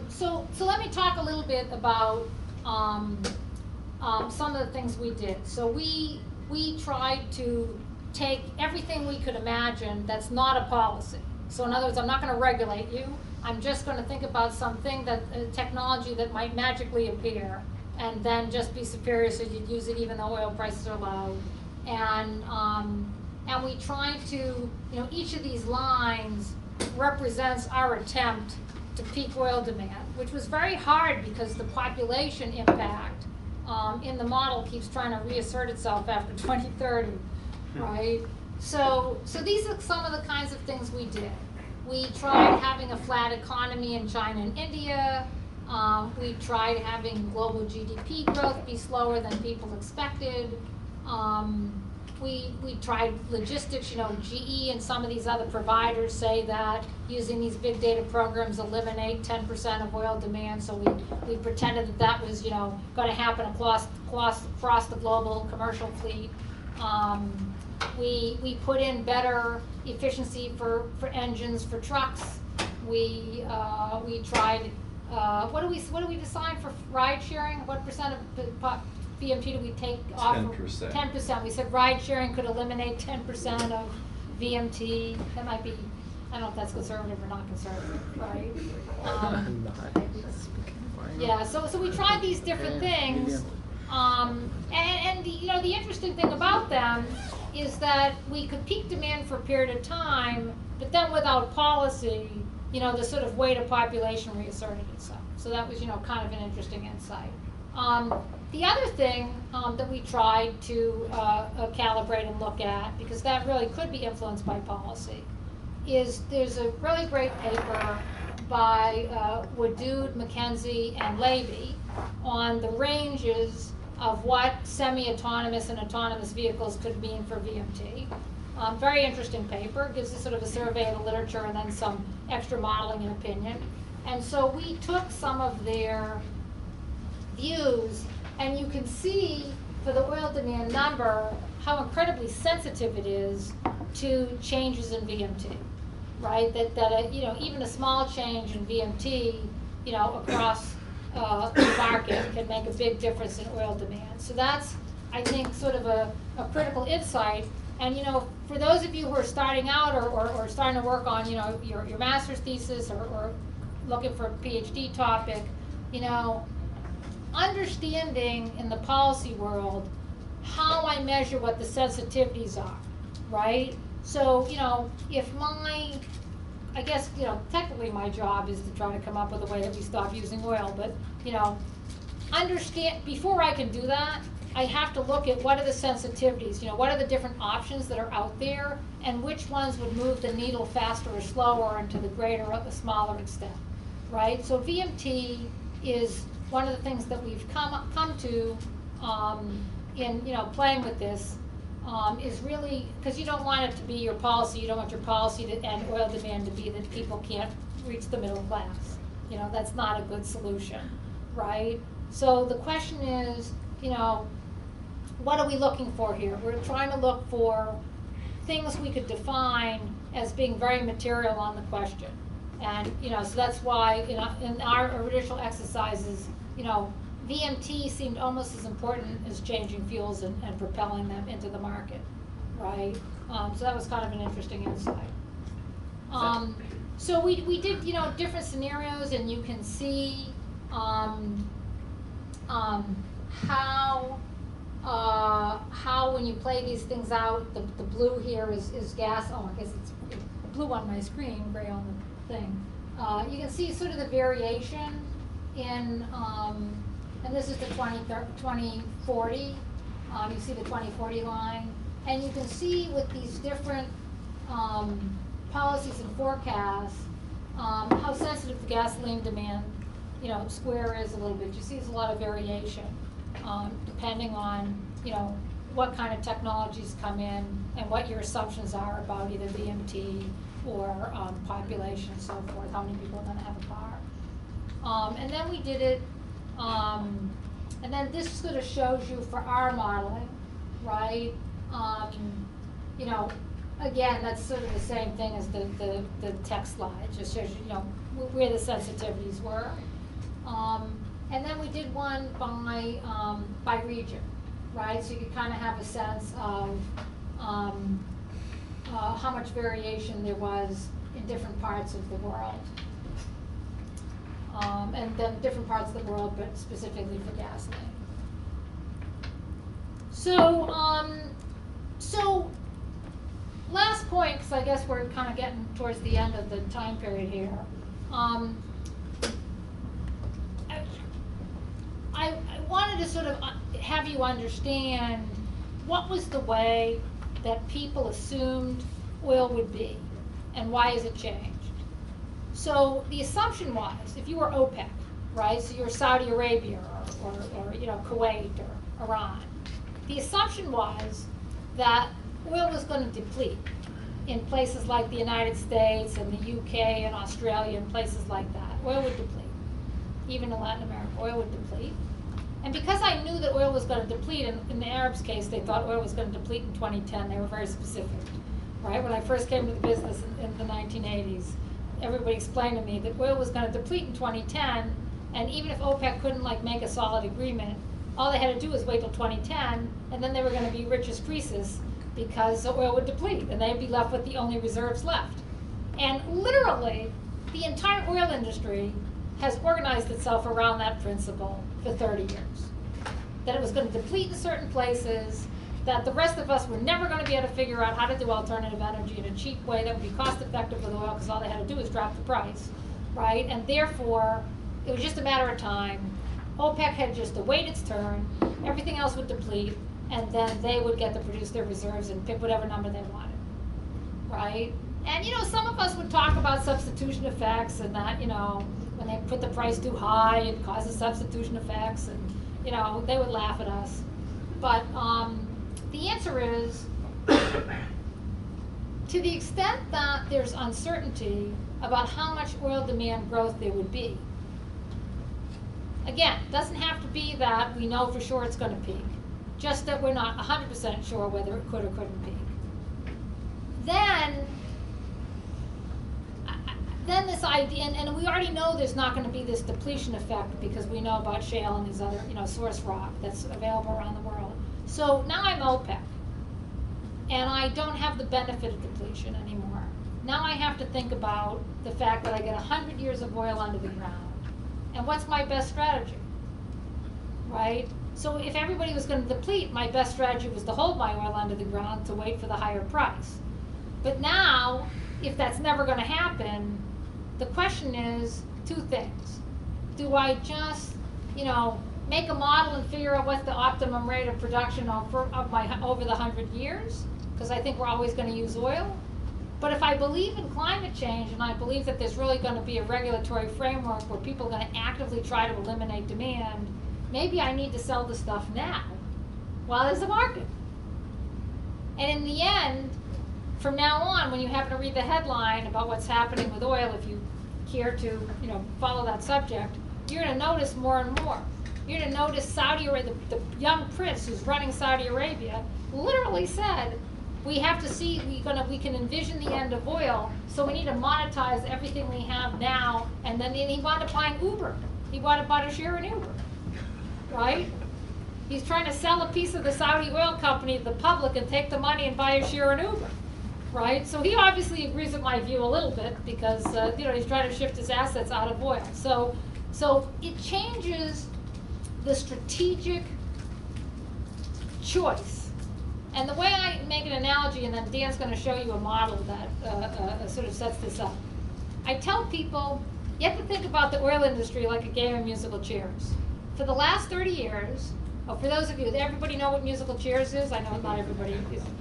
[SPEAKER 4] so let me talk a little bit about some of the things we did. So we tried to take everything we could imagine that's not a policy. So in other words, I'm not going to regulate you. I'm just going to think about something that technology that might magically appear, and then just be superior, so you'd use it even though oil prices are low. And we tried to, each of these lines represents our attempt to peak oil demand, which was very hard because the population impact in the model keeps trying to reassert itself after 2030, right? So these are some of the kinds of things we did. We tried having a flat economy in China and India. We tried having global GDP growth be slower than people expected. We tried logistics, GE and some of these other providers say that using these big data programs eliminate 10% of oil demand, so we pretended that was, going to happen across the global commercial fleet. We put in better efficiency for engines for trucks. We tried, what do we decide for ride sharing? What percent of BMT did we take off?
[SPEAKER 1] 10%.
[SPEAKER 4] 10%. We said ride sharing could eliminate 10% of VMT. That might be, I don't know if that's conservative or not conservative, right? Yeah, so we tried these different things. And the interesting thing about them is that we could peak demand for a period of time, but then without policy, the sort of weight of population reasserted itself. So that was, kind of an interesting insight. The other thing that we tried to calibrate and look at, because that really could be influenced by policy, is there's a really great paper by Wadood, McKenzie, and Levy on the ranges of what semi-autonomous and autonomous vehicles could mean for VMT. Very interesting paper, gives us sort of a survey of the literature and then some extra modeling and opinion. And so we took some of their views, and you can see for the oil demand number how incredibly sensitive it is to changes in VMT, right? That even a small change in VMT, across the market can make a big difference in oil demand. So that's, I think, sort of a critical insight. And for those of you who are starting out or starting to work on your master's thesis or looking for a PhD topic, understanding in the policy world how I measure what the sensitivities are, right? So, if I guess, technically my job is to try to come up with a way that we stop using oil, but, understand, before I can do that, I have to look at what are the sensitivities, what are the different options that are out there, and which ones would move the needle faster or slower and to the greater or the smaller extent, right? So VMT is one of the things that we've come to in playing with this is really, because you don't want it to be your policy, you don't want your policy to end oil demand to be that people can't reach the middle class. That's not a good solution, right? So the question is, what are we looking for here? We're trying to look for things we could define as being very material on the question. And, so that's why, in our original exercises, VMT seemed almost as important as changing fuels and propelling them into the market, right? So that was kind of an interesting insight. So we did, different scenarios, and you can see how how when you play these things out, the blue here is gas. Oh, I guess it's blue on my screen, gray on the thing. You can see sort of the variation in, and this is the 2040. You see the 2040 line. And you can see with these different policies and forecasts, how sensitive the gasoline demand, square is a little bit. You see there's a lot of variation, depending on, what kind of technologies come in and what your assumptions are about either VMT or population and so forth, how many people are gonna have a car. And then we did it, and then this sort of shows you for our modeling, right? Again, that's sort of the same thing as the text slide. It just shows you, where the sensitivities were. And then we did one by region, right? So you could kind of have a sense of how much variation there was in different parts of the world. And then different parts of the world, but specifically for gasoline. So last point, because I guess we're kind of getting towards the end of the time period here. I wanted to sort of have you understand what was the way that people assumed oil would be, and why has it changed? So the assumption was, if you were OPEC, right? So you were Saudi Arabia or Kuwait or Iran. The assumption was that oil was going to deplete in places like the United States and the UK and Australia and places like that. Oil would deplete. Even in Latin America, oil would deplete. And because I knew that oil was going to deplete, in the Arabs' case, they thought oil was going to deplete in 2010. They were very specific, right? When I first came to the business in the 1980s, everybody explained to me that oil was going to deplete in 2010, and even if OPEC couldn't make a solid agreement, all they had to do was wait till 2010, and then they were going to be rich as Croesus because the oil would deplete, and they'd be left with the only reserves left. And literally, the entire oil industry has organized itself around that principle for 30 years. That it was going to deplete in certain places, that the rest of us were never going to be able to figure out how to do alternative energy in a cheap way that would be cost effective with oil, because all they had to do was drop the price, right? And therefore, it was just a matter of time. OPEC had just to wait its turn, everything else would deplete, and then they would get to produce their reserves and pick whatever number they wanted, right? And some of us would talk about substitution effects and that, when they put the price too high, it causes substitution effects, and they would laugh at us. But the answer is, to the extent that there's uncertainty about how much oil demand growth there would be, again, it doesn't have to be that we know for sure it's going to peak, just that we're not 100% sure whether it could or couldn't peak. Then this idea, and we already know there's not going to be this depletion effect because we know about shale and these other, source rock that's available around the world. So now I'm OPEC, and I don't have the benefit of depletion anymore. Now I have to think about the fact that I get 100 years of oil under the ground, and what's my best strategy, right? So if everybody was going to deplete, my best strategy was to hold my oil under the ground to wait for the higher price. But now, if that's never going to happen, the question is two things. Do I just, make a model and figure out what's the optimum rate of production over the 100 years? Because I think we're always going to use oil. But if I believe in climate change and I believe that there's really going to be a regulatory framework where people are going to actively try to eliminate demand, maybe I need to sell the stuff now while there's a market. And in the end, from now on, when you happen to read the headline about what's happening with oil, if you care to, follow that subject, you're going to notice more and more. You're going to notice Saudi Arabia, the young prince who's running Saudi Arabia, literally said, we have to see, we can envision the end of oil, so we need to monetize everything we have now. And then he wound up buying Uber. He wound up buying a share in Uber, right? He's trying to sell a piece of the Saudi oil company to the public and take the money and buy a share in Uber. Right, so he obviously agrees with my view a little bit because he's trying to shift his assets out of oil. So it changes the strategic choice. And the way I make an analogy, and then Dan's going to show you a model that sort of sets this up. I tell people, you have to think about the oil industry like a game of musical chairs. For the last 30 years, for those of you, everybody know what musical chairs is? I know not everybody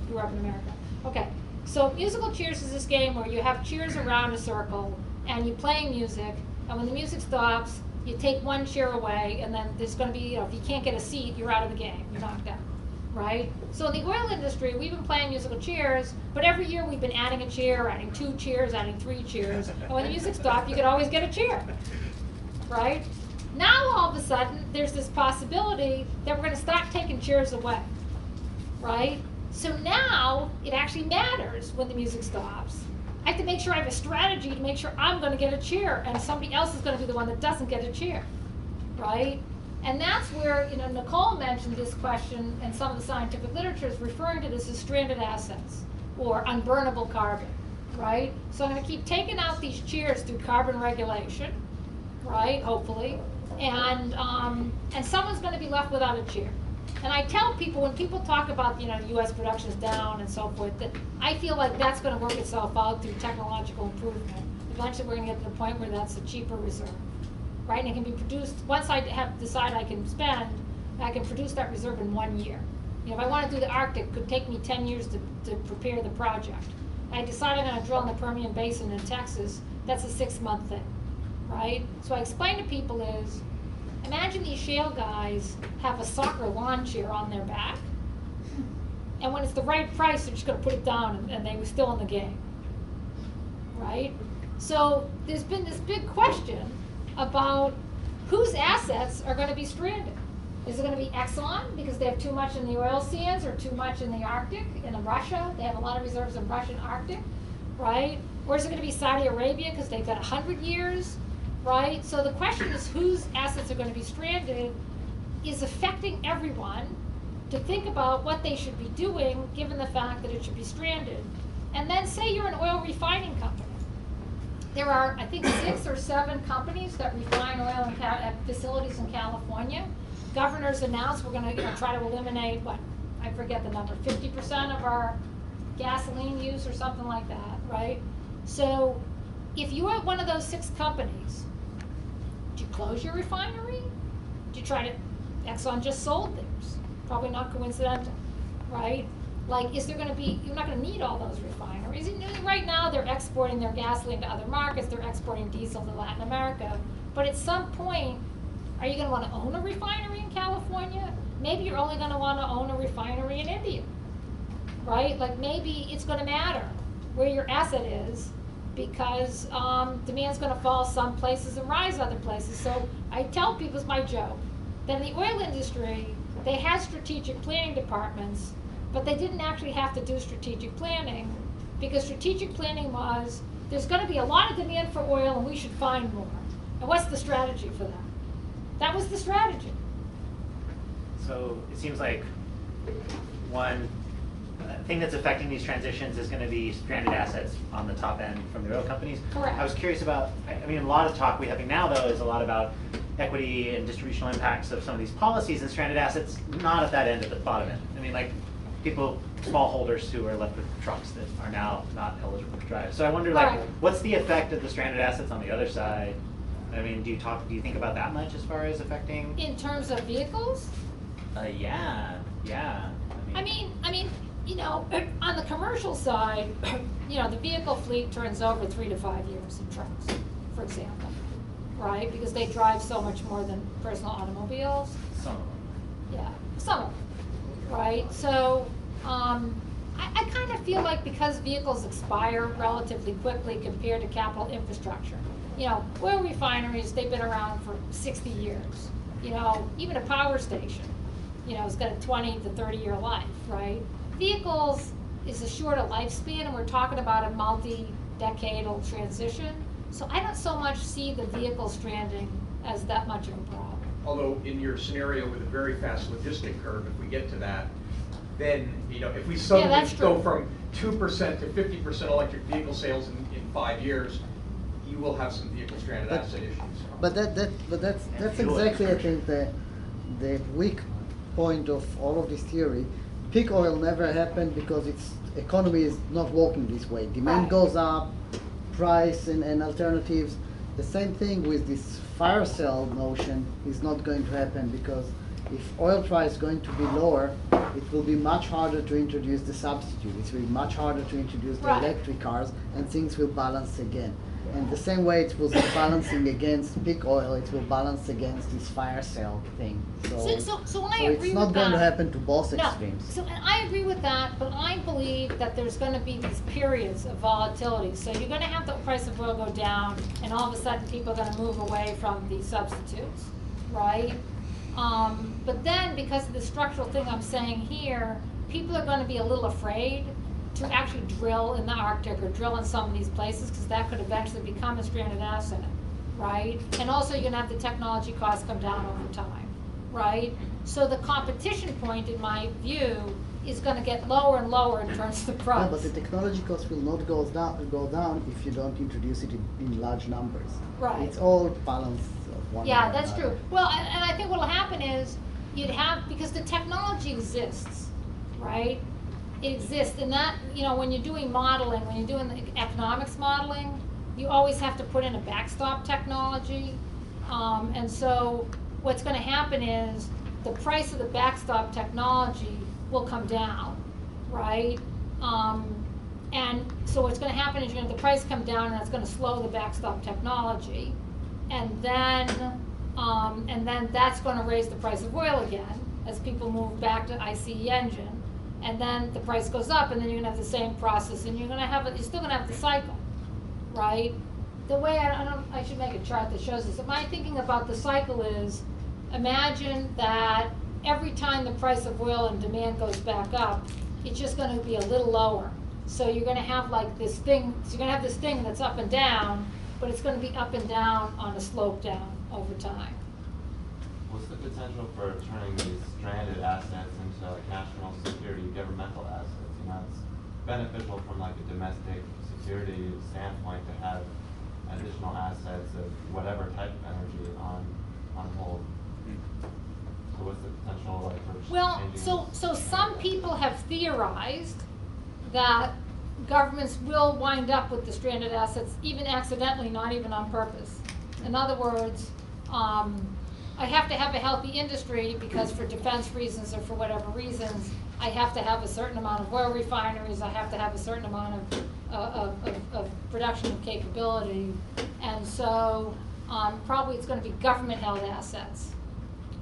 [SPEAKER 4] grew up in America. Okay, so musical chairs is this game where you have chairs around a circle, and you play music, and when the music stops, you take one chair away, and then there's going to be, if you can't get a seat, you're out of the game, you're knocked out, right? So in the oil industry, we've been playing musical chairs, but every year we've been adding a chair, adding 2 chairs, adding 3 chairs, and when the music stopped, you could always get a chair, right? Now all of a sudden, there's this possibility that we're going to start taking chairs away, right? So now it actually matters when the music stops. I have to make sure I have a strategy to make sure I'm going to get a chair, and somebody else is going to be the one that doesn't get a chair, right? And that's where, Nicole mentioned this question, and some of the scientific literature is referring to this as stranded assets or unburnable carbon, right? So I'm going to keep taking out these chairs through carbon regulation, right? Hopefully, and someone's going to be left without a chair. And I tell people, when people talk about, U.S. production's down and so forth, that I feel like that's going to work itself out through technological improvement. Eventually, we're going to get to the point where that's a cheaper reserve, right? And it can be produced, once I decide I can spend, I can produce that reserve in 1 year. If I want to do the Arctic, it could take me 10 years to prepare the project. I decide I'm going to drill in the Permian Basin in Texas, that's a 6-month thing, right? So I explain to people is, imagine these shale guys have a soccer lawn chair on their back, and when it's the right price, they're just going to put it down, and they were still in the game, right? So there's been this big question about whose assets are going to be stranded. Is it going to be Exxon because they have too much in the oil sands or too much in the Arctic, in Russia? They have a lot of reserves in Russia and Arctic, right? Or is it going to be Saudi Arabia because they've got 100 years? Right? So the question is whose assets are going to be stranded is affecting everyone to think about what they should be doing given the fact that it should be stranded. And then say you're an oil refining company. There are, I think, 6 or 7 companies that refine oil at facilities in California. Governors announced we're going to try to eliminate, I forget the number, 50% of our gasoline use or something like that, right? So if you are one of those 6 companies, do you close your refinery? Do you try to, Exxon just sold theirs. Probably not coincidental, right? Like, is there going to be, you're not going to need all those refineries. Right now, they're exporting their gasoline to other markets. They're exporting diesel to Latin America. But at some point, are you going to want to own a refinery in California? Maybe you're only going to want to own a refinery in India, right? Like, maybe it's going to matter where your asset is, because demand's going to fall some places and rise other places. So I tell people, it's my joke, that in the oil industry, they had strategic planning departments, but they didn't actually have to do strategic planning, because strategic planning was, there's going to be a lot of demand for oil and we should find more. And what's the strategy for that? That was the strategy.
[SPEAKER 7] So it seems like one thing that's affecting these transitions is going to be stranded assets on the top end from the oil companies.
[SPEAKER 4] Correct.
[SPEAKER 7] I was curious about, I mean, a lot of talk we're having now, though, is a lot about equity and distributional impacts of some of these policies, and stranded assets not at that end, at the bottom end. I mean, like people, small holders who are left with trucks that are now not eligible to drive. So I wonder, like,
[SPEAKER 4] Right.
[SPEAKER 7] what's the effect of the stranded assets on the other side? I mean, do you think about that much as far as affecting?
[SPEAKER 4] In terms of vehicles?
[SPEAKER 7] Yeah.
[SPEAKER 4] I mean, on the commercial side, the vehicle fleet turns over 3 to 5 years in trucks, for example, right? Because they drive so much more than personal automobiles.
[SPEAKER 7] Some of them.
[SPEAKER 4] Yeah, some of them, right? So I kind of feel like because vehicles expire relatively quickly compared to capital infrastructure, oil refineries, they've been around for 60 years. Even a power station, it's got a 20 to 30-year life, right? Vehicles is a shorter lifespan, and we're talking about a multi-decadal transition. So I don't so much see the vehicle stranding as that much of a problem.
[SPEAKER 2] Although in your scenario with a very fast logistic curve, if we get to that, then, if we suddenly
[SPEAKER 4] that's
[SPEAKER 2] go
[SPEAKER 4] true.
[SPEAKER 2] from 2% to 50% electric vehicle sales in 5 years, you will have some vehicle stranded asset issues.
[SPEAKER 8] But that's
[SPEAKER 7] fuel
[SPEAKER 8] exactly, I think, the weak point of all of this theory, peak oil never happened because its economy is not working this way. Demand
[SPEAKER 4] Right.
[SPEAKER 8] goes up, price and alternatives. The same thing with this fire sale notion is not going to happen because if oil price is going to be lower, it will be much harder to introduce the substitute. It will be much harder to introduce the
[SPEAKER 4] Right.
[SPEAKER 8] electric cars, and things will balance again. And the same way it was balancing against peak oil, it will balance against this fire sale thing.
[SPEAKER 4] So I
[SPEAKER 8] So
[SPEAKER 4] agree
[SPEAKER 8] it's not
[SPEAKER 4] with
[SPEAKER 8] going to
[SPEAKER 4] that.
[SPEAKER 8] happen to both
[SPEAKER 4] No,
[SPEAKER 8] extremes.
[SPEAKER 4] so and I agree with that, but I believe that there's gonna be these periods of volatility. So you're gonna have the price of oil go down, and all of a sudden people are gonna move away from these substitutes, right? But then, because of the structural thing I'm saying here, people are gonna be a little afraid to actually drill in the Arctic or drill in some of these places, because that could eventually become a stranded asset, right? And also you're gonna have the technology costs come down over time, right? So the competition point, in my view, is gonna get lower and lower in terms of the price.
[SPEAKER 8] Yeah, but the technology cost will not go down if you don't introduce it in large numbers.
[SPEAKER 4] Right.
[SPEAKER 8] It's all balanced of one way
[SPEAKER 4] Yeah,
[SPEAKER 8] or
[SPEAKER 4] that's
[SPEAKER 8] another.
[SPEAKER 4] true. Well, and I think what'll happen is you'd have, because the technology exists, right? It exists, and that, you know, when you're doing modeling, when you're doing the economics modeling, you always have to put in a backstop technology. And so what's gonna happen is the price of the backstop technology will come down, right? And so what's gonna happen is you're gonna have the price come down, and that's gonna slow the backstop technology. And then that's gonna raise the price of oil again, as people move back to ICE engine. And then the price goes up, and then you're gonna have the same process, and you're still gonna have the cycle, right? The way, I should make a chart that shows this. My thinking about the cycle is, imagine that every time the price of oil and demand goes back up, it's just gonna be a little lower. So you're gonna have like this thing, that's up and down, but it's gonna be up and down on a slope down over time.
[SPEAKER 9] What's the potential for turning these stranded assets into like national security governmental assets? You know, it's beneficial from like a domestic security standpoint to have additional assets of whatever type of energy on hold. So what's the potential like for
[SPEAKER 4] Well,
[SPEAKER 9] changing
[SPEAKER 4] so
[SPEAKER 9] these
[SPEAKER 4] some
[SPEAKER 9] stranded
[SPEAKER 4] people
[SPEAKER 9] assets?
[SPEAKER 4] have theorized that governments will wind up with the stranded assets, even accidentally, not even on purpose. In other words, I have to have a healthy industry because for defense reasons or for whatever reasons, I have to have a certain amount of oil refineries, I have to have a certain amount of production capability. And so probably it's gonna be government-held assets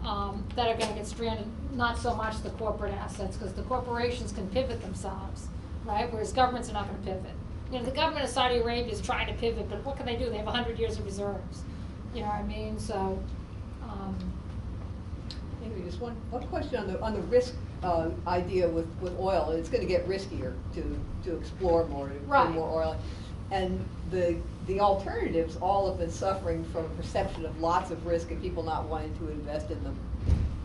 [SPEAKER 4] that are gonna get stranded, not so much the corporate assets, because the corporations can pivot themselves, right? Whereas governments are not gonna pivot. You know, the government of Saudi Arabia is trying to pivot, but what can they do? They have 100 years of reserves. You know what I mean? So,
[SPEAKER 3] Maybe just one question on the risk idea with oil. It's going to get riskier to explore more, to
[SPEAKER 4] Right.
[SPEAKER 3] find more oil, and the alternatives all have been suffering from a perception of lots of risk and people not wanting to invest in them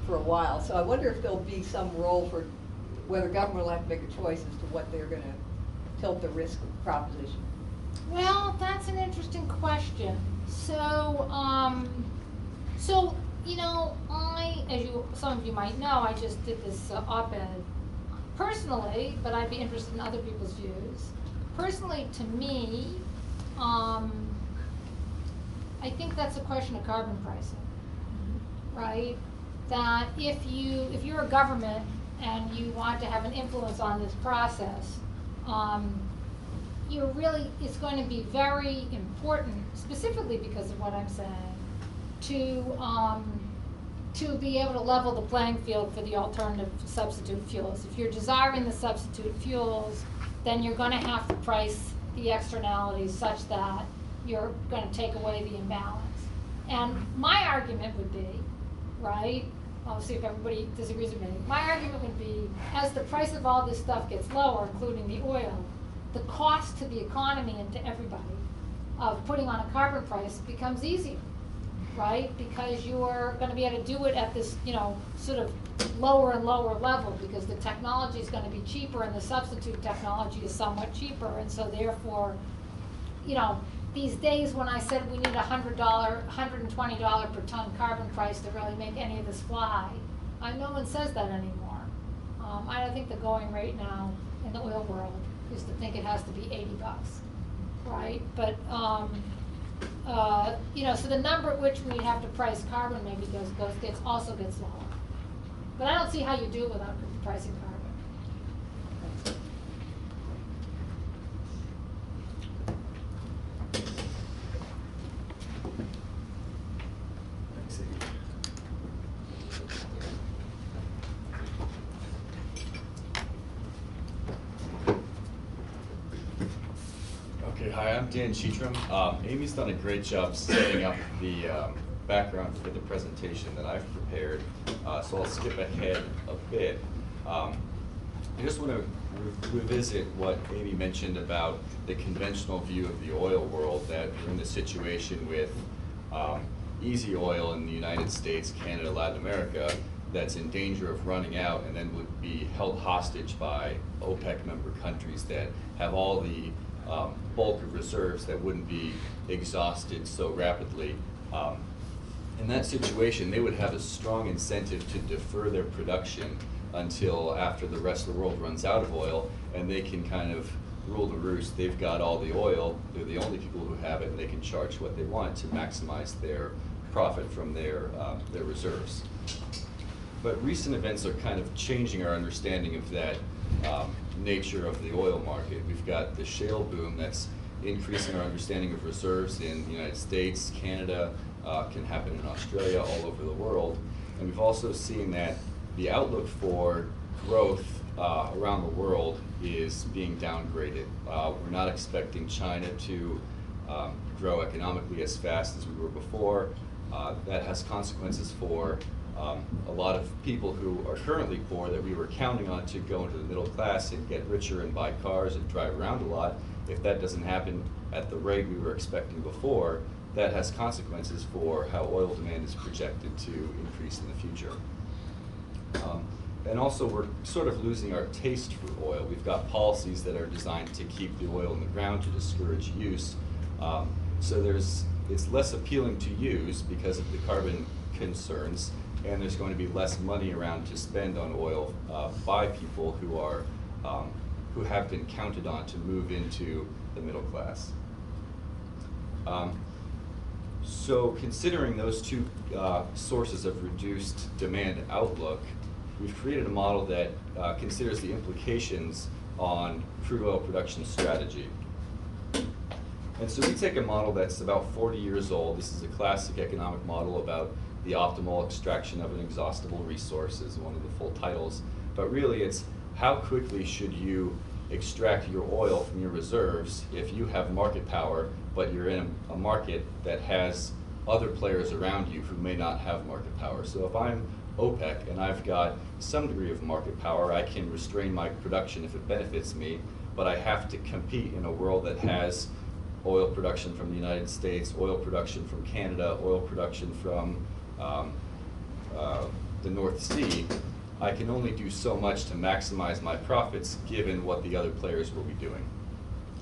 [SPEAKER 3] for a while. So I wonder if there'll be some role for whether government will have to make a choice as to what they're going to tilt the risk proposition.
[SPEAKER 4] well, that's an interesting question. So, you know, as some of you might know, I just did this op-ed personally, but I'd be interested in other people's views. Personally, to me, I think that's a question of carbon pricing, right? That if you're a government and you want to have an influence on this process, it's going to be very important, specifically because of what I'm saying, to be able to level the playing field for the alternative substitute fuels. If you're desiring the substitute fuels, then you're going to have to price the externalities such that you're going to take away the imbalance. And my argument would be, right, I'll see if everybody disagrees with me, my argument would be, as the price of all this stuff gets lower, including the oil, the cost to the economy and to everybody of putting on a carbon price becomes easier, right? Because you're going to be able to do it at this, you know, sort of lower and lower level, because the technology is going to be cheaper and the substitute technology is somewhat cheaper. And so therefore, you know, these days when I said we need $120 per ton carbon price to really make any of this fly, No one says that anymore. I don't think the going rate now in the oil world is to think it has to be $80, right? But, you know, so the number at which we have to price carbon maybe also gets lower. But I don't see how you do it without pricing carbon.
[SPEAKER 10] Okay, hi, I'm Dan Cheatram. Amy's done a great job setting up the background for the presentation that I've prepared, so I'll skip ahead a bit. I just want to revisit what Amy mentioned about the conventional view of the oil world, that we're in the situation with easy oil in the United States, Canada, Latin America, that's in danger of running out and then would be held hostage by OPEC member countries that have all the bulk of reserves that wouldn't be exhausted so rapidly. In that situation, they would have a strong incentive to defer their production until after the rest of the world runs out of oil, and they can kind of rule the roost. They've got all the oil, they're the only people who have it, and they can charge what they want to maximize their profit from their reserves. But recent events are kind of changing our understanding of that nature of the oil market. We've got the shale boom that's increasing our understanding of reserves in the United States, Canada, can happen in Australia, all over the world. And we've also seen that the outlook for growth around the world is being downgraded. We're not expecting China to grow economically as fast as we were before. That has consequences for a lot of people who are currently poor that we were counting on to go into the middle class and get richer and buy cars and drive around a lot. If that doesn't happen at the rate we were expecting before, that has consequences for how oil demand is projected to increase in the future. And also, we're sort of losing our taste for oil. We've got policies that are designed to keep the oil in the ground, to discourage use. So it's less appealing to use because of the carbon concerns, and there's going to be less money around to spend on oil by people who have been counted on to move into the middle class. So considering those two sources of reduced demand outlook, we've created a model that considers the implications on crude oil production strategy. And so we take a model that's about 40 years old. This is a classic economic model about the optimal extraction of an inexhaustible resource, is one of the full titles. But really it's how quickly should you extract your oil from your reserves if you have market power, but you're in a market that has other players around you who may not have market power. So if I'm OPEC and I've got some degree of market power, I can restrain my production if it benefits me, but I have to compete in a world that has oil production from the United States, oil production from Canada, oil production from the North Sea. I can only do so much to maximize my profits given what the other players will be doing.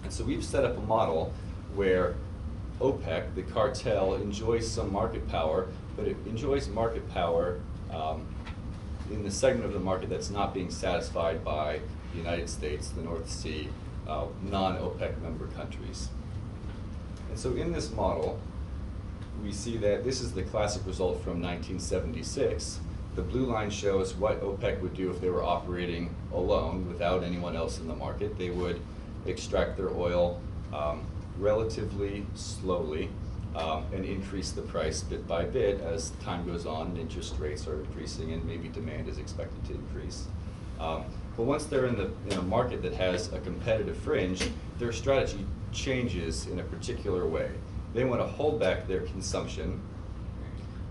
[SPEAKER 10] And so we've set up a model where OPEC, the cartel, enjoys some market power, but it enjoys market power in the segment of the market that's not being satisfied by the United States, the North Sea, non-OPEC member countries. And so in this model, we see that this is the classic result from 1976. The blue line shows what OPEC would do if they were operating alone without anyone else in the market. They would extract their oil relatively slowly and increase the price bit by bit as time goes on and interest rates are increasing and maybe demand is expected to increase. But once they're in a market that has a competitive fringe, their strategy changes in a particular way. They want to hold back their consumption.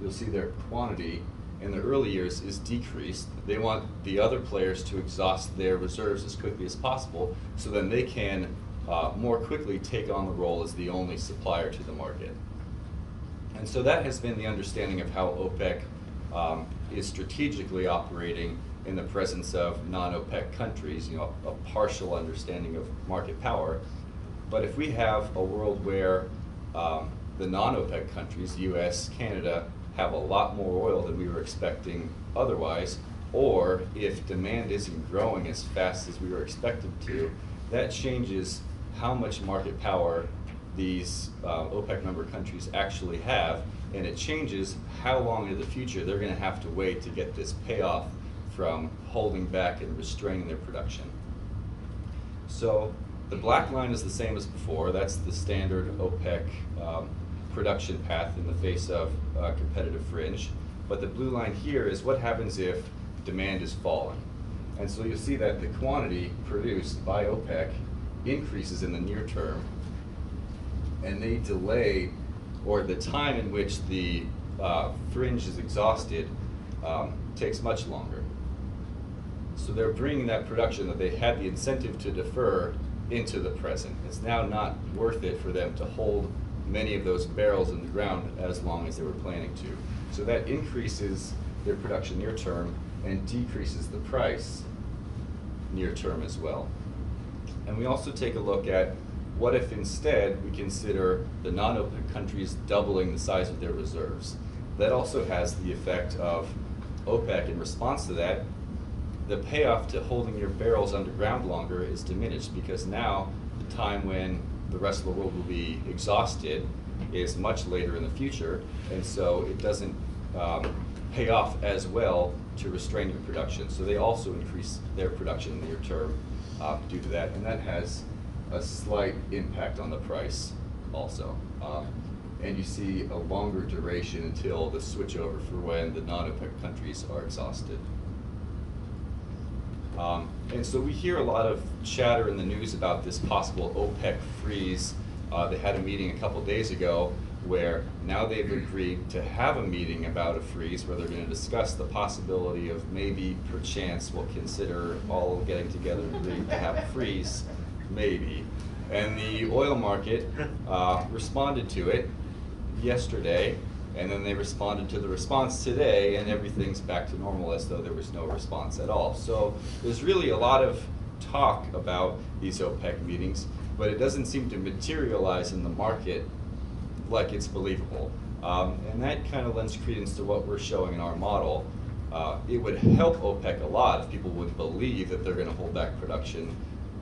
[SPEAKER 10] You'll see their quantity in the early years is decreased. They want the other players to exhaust their reserves as quickly as possible so then they can more quickly take on the role as the only supplier to the market. And so that has been the understanding of how OPEC is strategically operating in the presence of non-OPEC countries, a partial understanding of market power. But if we have a world where the non-OPEC countries, US, Canada, have a lot more oil than we were expecting otherwise, or if demand isn't growing as fast as we were expected to, that changes how much market power these OPEC member countries actually have, and it changes how long in the future they're going to have to wait to get this payoff from holding back and restraining their production. So the black line is the same as before. That's the standard OPEC production path in the face of competitive fringe. But the blue line here is what happens if demand is falling. And so you'll see that the quantity produced by OPEC increases in the near term, and they delay, or the time in which the fringe is exhausted takes much longer. So they're bringing that production that they had the incentive to defer into the present. It's now not worth it for them to hold many of those barrels in the ground as long as they were planning to. So that increases their production near term and decreases the price near term as well. And we also take a look at what if instead we consider the non-OPEC countries doubling the size of their reserves. That also has the effect of OPEC, in response to that, the payoff to holding your barrels underground longer is diminished, because now the time when the rest of the world will be exhausted is much later in the future, and so it doesn't pay off as well to restrain your production. So they also increase their production near term due to that, and that has a slight impact on the price also. And you see a longer duration until the switchover for when the non-OPEC countries are exhausted. And so we hear a lot of chatter in the news about this possible OPEC freeze. They had a meeting a couple days ago where now they've agreed to have a meeting about a freeze where they're going to discuss the possibility of maybe, perchance, we'll consider all getting together and agreeing to have a freeze, maybe. And the oil market responded to it yesterday, and then they responded to the response today, and everything's back to normal as though there was no response at all. So there's really a lot of talk about these OPEC meetings, but it doesn't seem to materialize in the market like it's believable. And that kind of lends credence to what we're showing in our model. It would help OPEC a lot if people would believe that they're going to hold back production,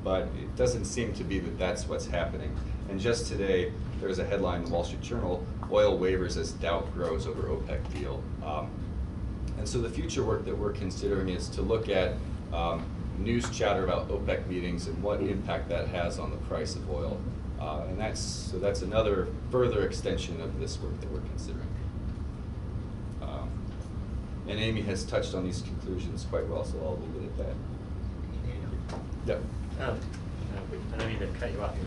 [SPEAKER 10] but it doesn't seem to be that that's what's happening. And just today, there's a headline in the Wall Street Journal, oil wavers as doubt grows over OPEC deal. And so the future work that we're considering is to look at news chatter about OPEC meetings and what impact that has on the price of oil. And that's another further extension of this work that we're considering. And Amy has touched on these conclusions quite well, so I'll leave it at that. Yep.
[SPEAKER 7] I don't mean to cut you off here.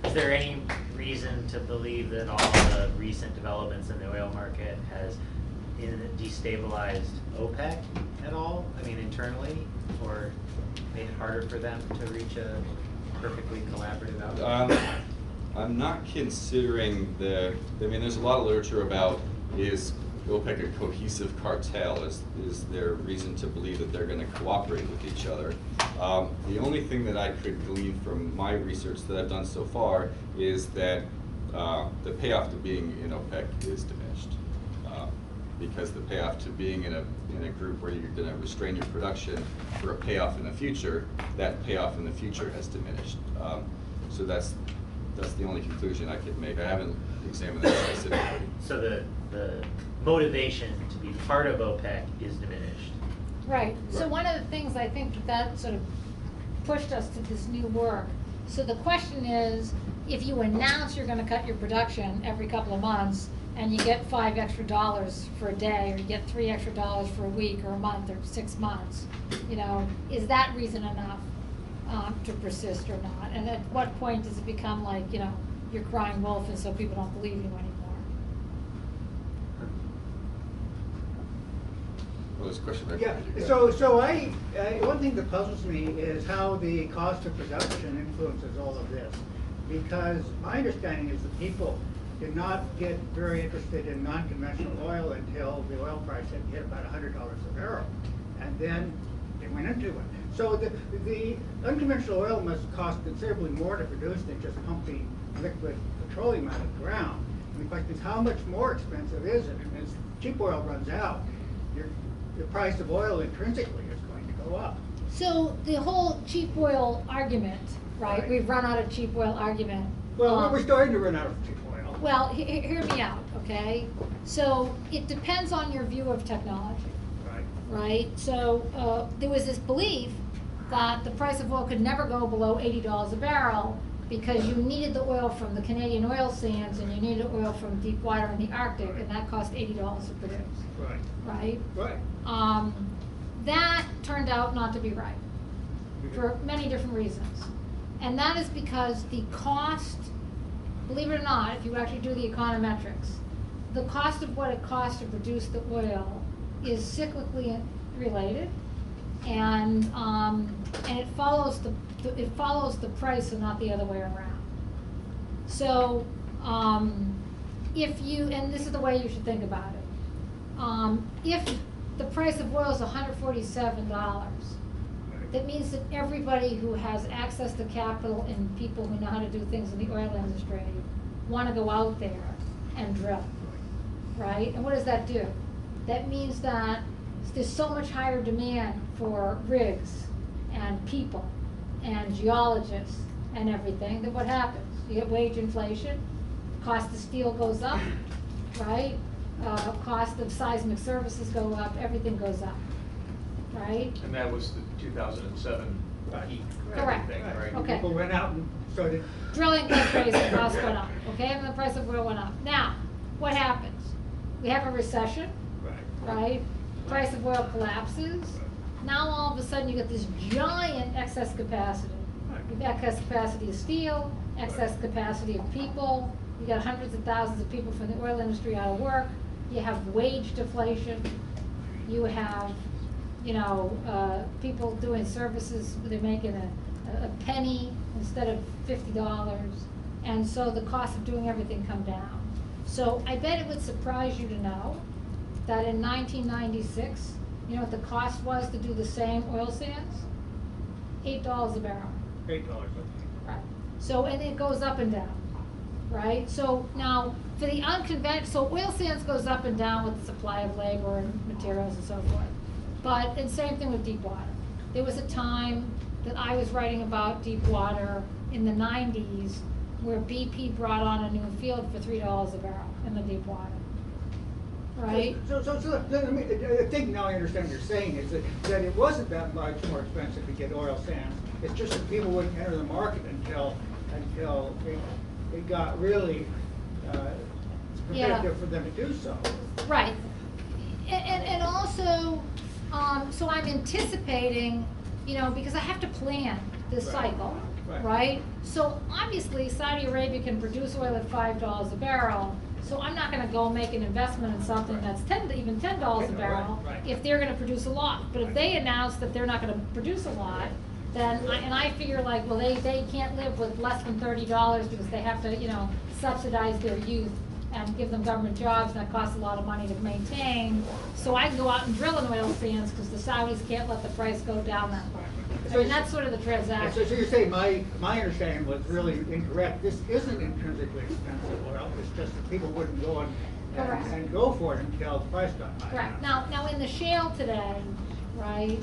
[SPEAKER 7] Is there any reason to believe that all the recent developments in the oil market has destabilized OPEC at all? I mean, internally, or made it harder for them to reach a perfectly collaborative outcome?
[SPEAKER 10] I'm not considering I mean, there's a lot of literature about, is OPEC a cohesive cartel? Is there reason to believe that they're going to cooperate with each other? The only thing that I could glean from my research that I've done so far is that the payoff to being in OPEC is diminished. Because the payoff to being in a group where you're going to restrain your production for a payoff in the future, that payoff in the future has diminished. So that's the only conclusion I could make. I haven't examined that specifically.
[SPEAKER 7] So the motivation to be part of OPEC is diminished.
[SPEAKER 4] Right. So
[SPEAKER 10] Right.
[SPEAKER 4] one of the things I think that sort of pushed us to this new work. So the question is, if you announce you're going to cut your production every couple of months, and you get $5 extra for a day, or you get $3 extra for a week, or a month, or 6 months, is that reason enough to persist or not? And at what point does it become like, you're crying wolf, and so people don't believe you anymore?
[SPEAKER 10] Well, there's a question back
[SPEAKER 11] Yeah,
[SPEAKER 10] there.
[SPEAKER 11] so one thing that puzzles me is how the cost of production influences all of this. Because my understanding is that people did not get very interested in non-conventional oil until the oil price had hit about $100 a barrel. And then they went into it. So the unconventional oil must cost considerably more to produce than just pumping liquid petroleum out of the ground. And the question is, how much more expensive is it? And as cheap oil runs out, the price of oil intrinsically is going to go up.
[SPEAKER 4] So the whole cheap oil argument, right? We've run out of cheap oil argument.
[SPEAKER 11] Well, we're starting to run out of cheap oil.
[SPEAKER 4] Well, hear me out, okay? So it depends on your view of technology, right? So there was this belief that the price of oil could never go below $80 a barrel because you needed the oil from the Canadian oil sands and you needed oil from deep water in the Arctic, and that cost $80 to produce. Right? That turned out not to be right for many different reasons. And that is because the cost, believe it or not, if you actually do the econometrics, the cost of what it costs to produce the oil is cyclically related, and it follows the price and not the other way around. So if you, and this is the way you should think about it, if the price of oil is $147, that means that everybody who has access to capital and people who know how to do things in the oil industry want to go out there and drill, right? And what does that do? That means that there's so much higher demand for rigs and people and geologists and everything, that what happens? You get wage inflation, cost of steel goes up, right? Cost of seismic services go up, everything goes up, right?
[SPEAKER 2] And that was the 2007 peak.
[SPEAKER 4] Correct.
[SPEAKER 2] Thing, right?
[SPEAKER 4] Okay.
[SPEAKER 11] People went out and started.
[SPEAKER 4] Drilling goes crazy, costs went up, okay, and the price of oil went up. Now, what happens? We have a recession, right? Price of oil collapses. Now all of a sudden you get this giant excess capacity. You have excess capacity of steel, excess capacity of people. You got hundreds of thousands of people from the oil industry out of work. You have wage deflation. You have, people doing services, they're making a penny instead of $50. And so the cost of doing everything come down. So I bet it would surprise you to know that in 1996, you know what the cost was to do the same oil sands? $8 a barrel.
[SPEAKER 11] $8.
[SPEAKER 4] Right. So, and it goes up and down, right? So now, for the unconventional, so oil sands goes up and down with the supply of labor and materials and so forth. But, and same thing with deep water. There was a time that I was writing about deep water in the 90s where BP brought on a new field for $3 a barrel in the deep water. Right?
[SPEAKER 11] So let me, I think now I understand what you're saying, is that it wasn't that much more expensive to get oil sands. It's just that people wouldn't enter the market until it got really competitive for them to do so.
[SPEAKER 4] Right. And also, so I'm anticipating, because I have to plan this cycle, right? So obviously Saudi Arabia can produce oil at $5 a barrel. So I'm not going to go make an investment in something that's even $10 a barrel if they're going to produce a lot. But if they announce that they're not going to produce a lot, then I figure like, well, they can't live with less than $30 because they have to, subsidize their youth and give them government jobs, and that costs a lot of money to maintain. So I can go out and drill in oil sands because the Saudis can't let the price go down that much. I mean, that's sort of the transaction.
[SPEAKER 11] So you're saying my understanding was really incorrect. This isn't intrinsically expensive oil. It's just that people wouldn't go and go for it until the price got high.
[SPEAKER 4] Correct. Now in the shale today, right,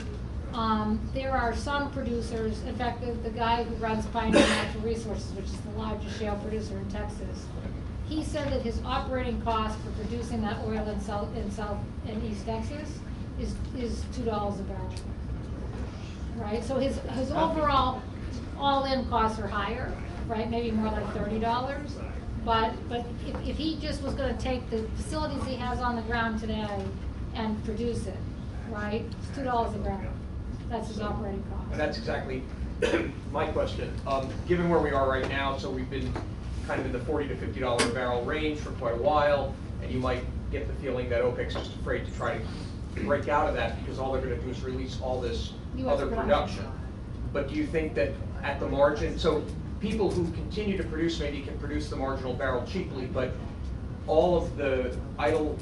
[SPEAKER 4] there are some producers, in fact, the guy who runs Pioneer Natural Resources, which is the largest shale producer in Texas, he said that his operating cost for producing that oil in South and East Texas is $2 a barrel. Right, so his overall all-in costs are higher, right? Maybe more like $30. But if he just was going to take the facilities he has on the ground today and produce it, right? It's $2 a barrel. That's his operating cost.
[SPEAKER 2] And that's exactly my question. Given where we are right now, so we've been kind of in the $40 to $50 a barrel range for quite a while, and you might get the feeling that OPEC's just afraid to try to break out of that because all they're going to do is release all this other production. But do you think that at the margin, so people who continue to produce maybe can produce the marginal barrel cheaply, but all of the idle,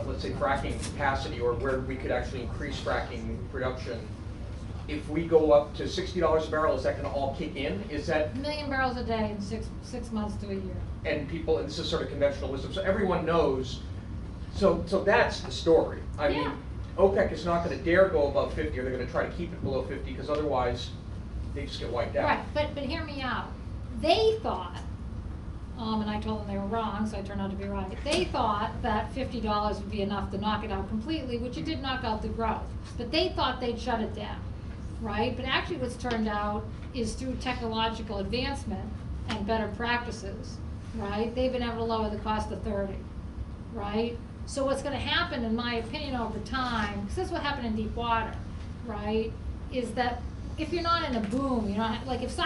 [SPEAKER 2] let's say fracking capacity, or where we could actually increase fracking production, if we go up to $60 a barrel, is that gonna all kick in? Is that,
[SPEAKER 4] 1 million barrels a day in six months to a year.
[SPEAKER 2] and people, and this is sort of conventional wisdom, so everyone knows, so that's the story. I mean,
[SPEAKER 4] Yeah.
[SPEAKER 2] OPEC is not gonna dare go above 50, or they're gonna try to keep it below 50, because otherwise, they just get wiped out.
[SPEAKER 4] Right, but hear me out. They thought, and I told them they were wrong, so I turned out to be right. They thought that $50 would be enough to knock it out completely, which it did knock out the growth. But they thought they'd shut it down, right? But actually what's turned out is through technological advancement and better practices, right? They've been able to lower the cost to 30, right? So what's gonna happen, in my opinion, over time, because this is what happened in deep water, right? Is that if you're not in a boom, you know, like if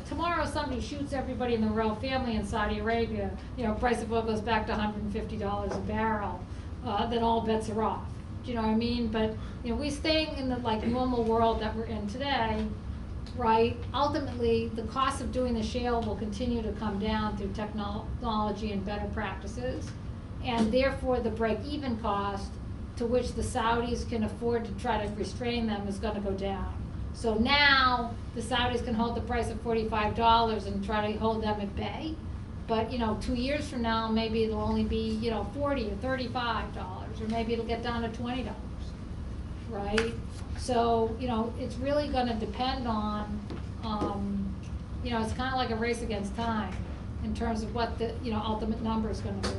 [SPEAKER 4] tomorrow somebody shoots everybody in the royal family in Saudi Arabia, you know, price of oil goes back to $150 a barrel, then all bets are off. Do you know what I mean? But, you know, we staying in the like normal world that we're in today, right? Ultimately, the cost of doing the shale will continue to come down through technology and better practices, and therefore the break-even cost to which the Saudis can afford to try to restrain them is going to go down. So now the Saudis can hold the price of $45 and try to hold them at bay. But, you know, 2 years from now, maybe it'll only be, you know, $40 or $35, or maybe it'll get down to $20, right? So, you know, it's really going to depend on, you know, it's kind of like a race against time in terms of what the, you know, ultimate number is going to be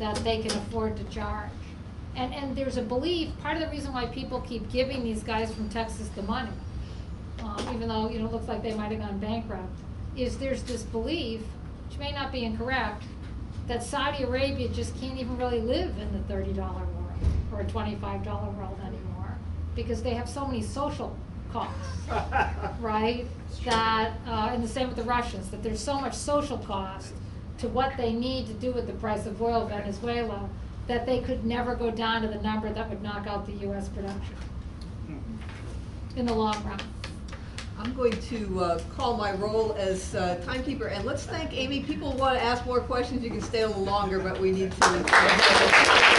[SPEAKER 4] that they can afford to charge. And there's a belief, part of the reason why people keep giving these guys from Texas the money, even though, you know, it looks like they might have gone bankrupt, is there's this belief, which may not be incorrect, that Saudi Arabia just can't even really live in the $30 world or a $25 world anymore, because they have so many social costs, right? That, and the same with the Russians, that there's so much social cost to what they need to do with the price of oil, Venezuela, that they could never go down to the number that would knock out the U.S. production in the long run.
[SPEAKER 3] I'm going to call my role as timekeeper, and let's thank Amy. People want to ask more questions. You can stay a little longer, but we need to.